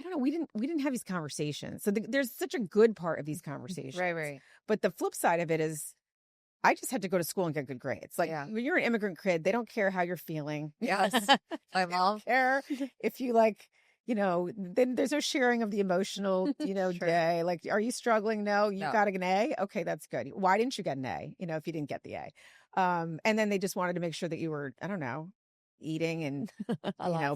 I don't know, we didn't have these conversations. So there's such a good part of these conversations. Right. But the flip side of it is, I just had to go to school and get good grades. Like, when you're an immigrant kid, they don't care how you're feeling. Yes. My mom. Care if you then there's no sharing of the emotional, sure. day. Like, are you struggling? No, you got an A. Okay, that's good. Why didn't you get an A? If you didn't get the A. And then they just wanted to make sure that you were, I don't know, eating and,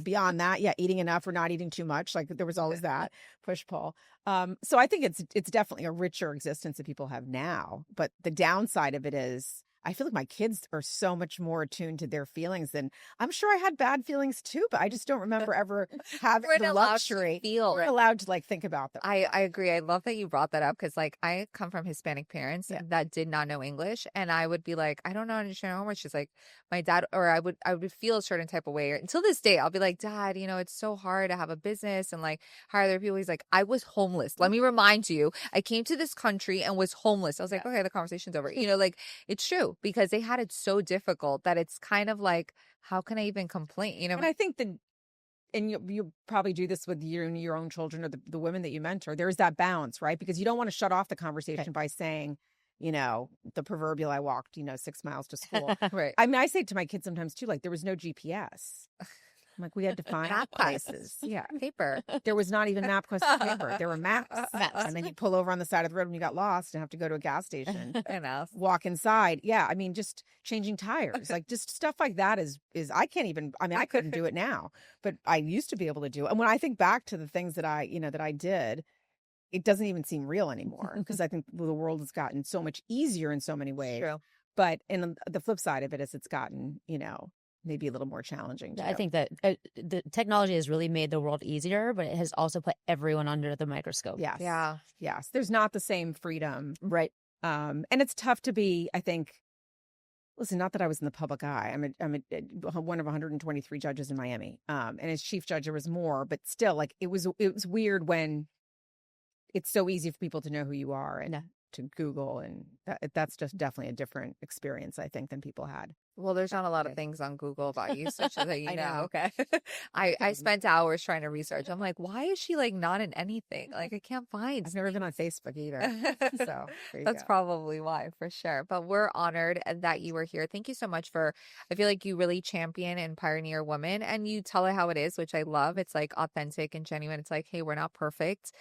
beyond that. Yeah. Eating enough or not eating too much. Like, there was always that push pull. So I think it's definitely a richer existence that people have now. But the downside of it is, I feel like my kids are so much more attuned to their feelings than, I'm sure I had bad feelings too, but I just don't remember ever having the luxury. We're allowed to think about them. I agree. I love that you brought that up, because like, I come from Hispanic parents that did not know English, and I would be like, I don't know how to share homework. She's like, my dad, or I would feel a certain type of way. Until this day, I'll be like, Dad, it's so hard to have a business and like hire other people. He's like, I was homeless. Let me remind you, I came to this country and was homeless. I was like, okay, the conversation's over. Like, it's true, because they had it so difficult that it's kind of like, how can I even complain? And I think that, and you probably do this with your own children or the women that you mentor, there's that balance, right? Because you don't want to shut off the conversation by saying, the proverbial, I walked, 6 miles to school. Right. I mean, I say to my kids sometimes too, like, there was no GPS. I'm like, we had to find map places. Yeah. Paper. There was not even MapQuest paper. There were maps. And then you pull over on the side of the road when you got lost and have to go to a gas station. Enough. Walk inside. Yeah. I mean, just changing tires. Like, just stuff like that is I can't even, I couldn't do it now, but I used to be able to do it. And when I think back to the things that I did, it doesn't even seem real anymore, because I think the world has gotten so much easier in so many ways. True. But in the flip side of it is, it's gotten, maybe a little more challenging too. I think that the technology has really made the world easier, but it has also put everyone under the microscope. Yes. Yeah. Yes. There's not the same freedom. Right. And it's tough to be, I think, listen, not that I was in the public eye. I'm one of 123 judges in Miami. And as chief judge, there was more, but still, like, it was weird when it's so easy for people to know who you are and to Google, and that's just definitely a different experience, I think, than people had. Well, there's not a lot of things on Google about you, such that I know. Okay. I spent hours trying to research. I'm like, why is she like not in anything? Like, I can't find. I've never been on Facebook either. So that's probably why, for sure. But we're honored that you were here. Thank you so much I feel like you really champion and pioneer women, and you tell it how it is, which I love. It's like authentic and genuine. It's like, hey, we're not perfect.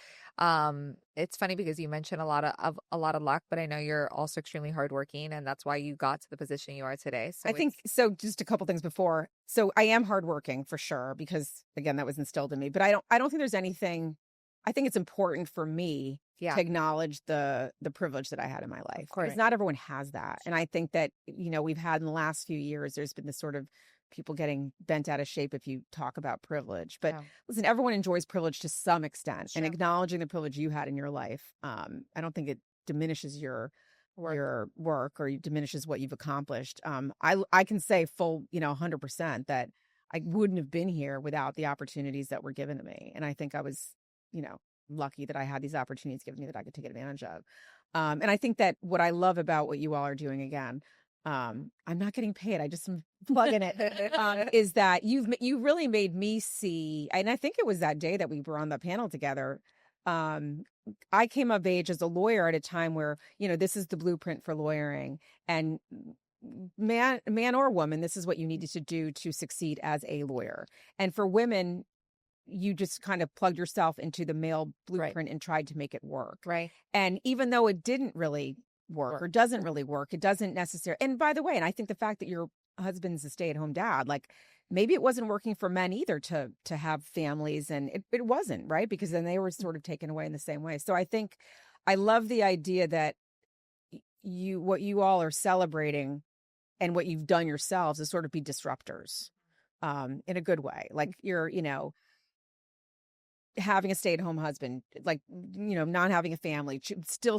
It's funny because you mentioned a lot of luck, but I know you're also extremely hardworking, and that's why you got to the position you are today. So I think so. Just a couple things before. So I am hardworking for sure, because again, that was instilled in me. But I don't think there's anything I think it's important for me Yeah. to acknowledge the privilege that I had in my life. course. Because not everyone has that. And I think that, we've had in the last few years, there's been this sort of people getting bent out of shape if you talk about privilege. But listen, everyone enjoys privilege to some extent. Sure. And acknowledging the privilege you had in your life, I don't think it diminishes your work or diminishes what you've accomplished. I can say 100% that I wouldn't have been here without the opportunities that were given to me. And I think I was, lucky that I had these opportunities given to me that I could take advantage of. And I think that what I love about what you all are doing, again, I'm not getting paid, I just am plugging it, is that you really made me see, and I think it was that day that we were on the panel together. I came of age as a lawyer at a time where, this is the blueprint for lawyering, and man or woman, this is what you needed to do to succeed as a lawyer. And for women, you just kind of plugged yourself into the male blueprint and tried to make it work. Right. And even though it didn't really work or doesn't really work, it doesn't necessarily. And by the way, and I think the fact that your husband's a stay-at-home dad, like maybe it wasn't working for men either to have families, and it wasn't, right? Because then they were sort of taken away in the same way. So I think I love the idea that what you all are celebrating and what you've done yourselves is sort of be disruptors in a good way. Like you're, having a stay-at-home husband, like, not having a family, still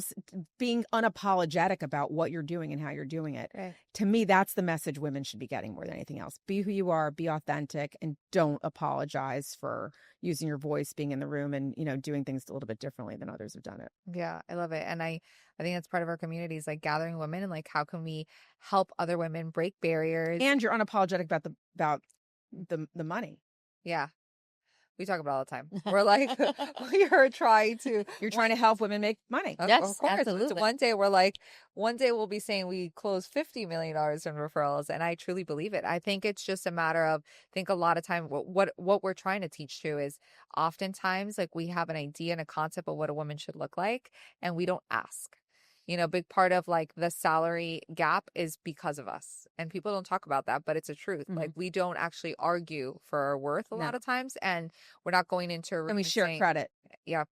being unapologetic about what you're doing and how you're doing it. Right. To me, that's the message women should be getting more than anything else. Be who you are, be authentic, and don't apologize for using your voice, being in the room, and, doing things a little bit differently than others have done it. Yeah, I love it. And I think that's part of our community is like gathering women and like, how can we help other women break barriers? And you're unapologetic about the money. Yeah. We talk about it all the time. We're like, you're trying to help women make money. Yes, of course. absolutely. One day we'll be saying we closed $50 million in referrals. And I truly believe it. I think it's just a matter of, a lot of time, what we're trying to teach too is oftentimes like we have an idea and a concept of what a woman should look like, and we don't ask. Big part of like the salary gap is because of us, and people don't talk about that, but it's a truth. Mm-hmm. Like we don't actually argue for our worth a lot of times, and we're not going into and we share credit. Yeah.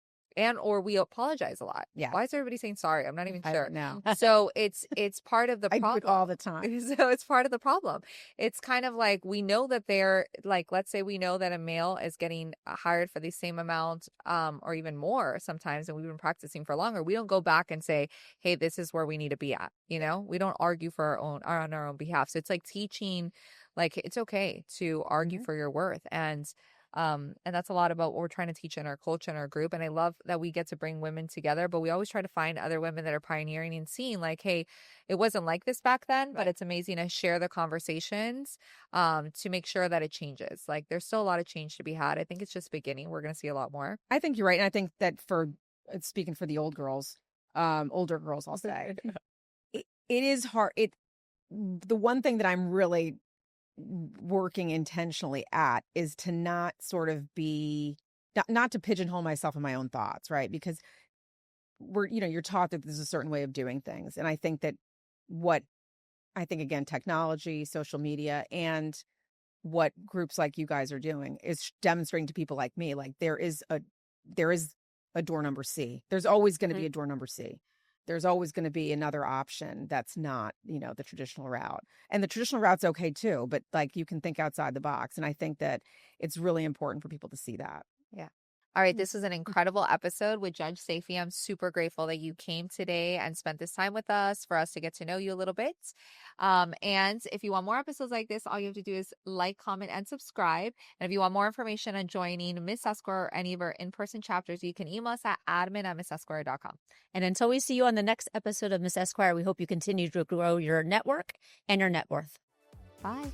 Or we apologize a lot. Yeah. Why is everybody saying sorry? I'm not even sure. I don't know. So it's part of the problem. I do it all the time. So it's part of the problem. It's kind of like we know that they're like, let's say we know that a male is getting hired for the same amount or even more sometimes, and we've been practicing for longer. We don't go back and say, hey, this is where we need to be at. We don't argue on our own behalf. So it's like teaching, like it's okay to argue for your worth. And that's a lot about what we're trying to teach in our culture and our group. And I love that we get to bring women together, but we always try to find other women that are pioneering and seeing like, hey, it wasn't like this back then, but it's amazing to share the conversations to make sure that it changes. Like there's still a lot of change to be had. I think it's just beginning. We're going to see a lot more. I think you're right. And I think that speaking for the older girls, I'll say, it is hard. The one thing that I'm really working intentionally at is to not sort of be not to pigeonhole myself in my own thoughts, right? Because you're taught that there's a certain way of doing things, and I think that again, technology, social media, and what groups like you guys are doing is demonstrating to people like me, like there is a door number C. There's always going to be a door number C. There's always going to be another option that's not, the traditional route. And the traditional route's okay too, but like you can think outside the box. And I think that it's really important for people to see that. Yeah. All right. This was an incredible episode with Judge Safy. I'm super grateful that you came today and spent this time with us for us to get to know you a little bit. And if you want more episodes like this, all you have to do is like, comment, and subscribe. And if you want more information on joining Miss Esquire or any of our in-person chapters, you can email us at admin@missesquire.com. And until we see you on the next episode of Miss Esquire, we hope you continue to grow your network and your net worth. Bye.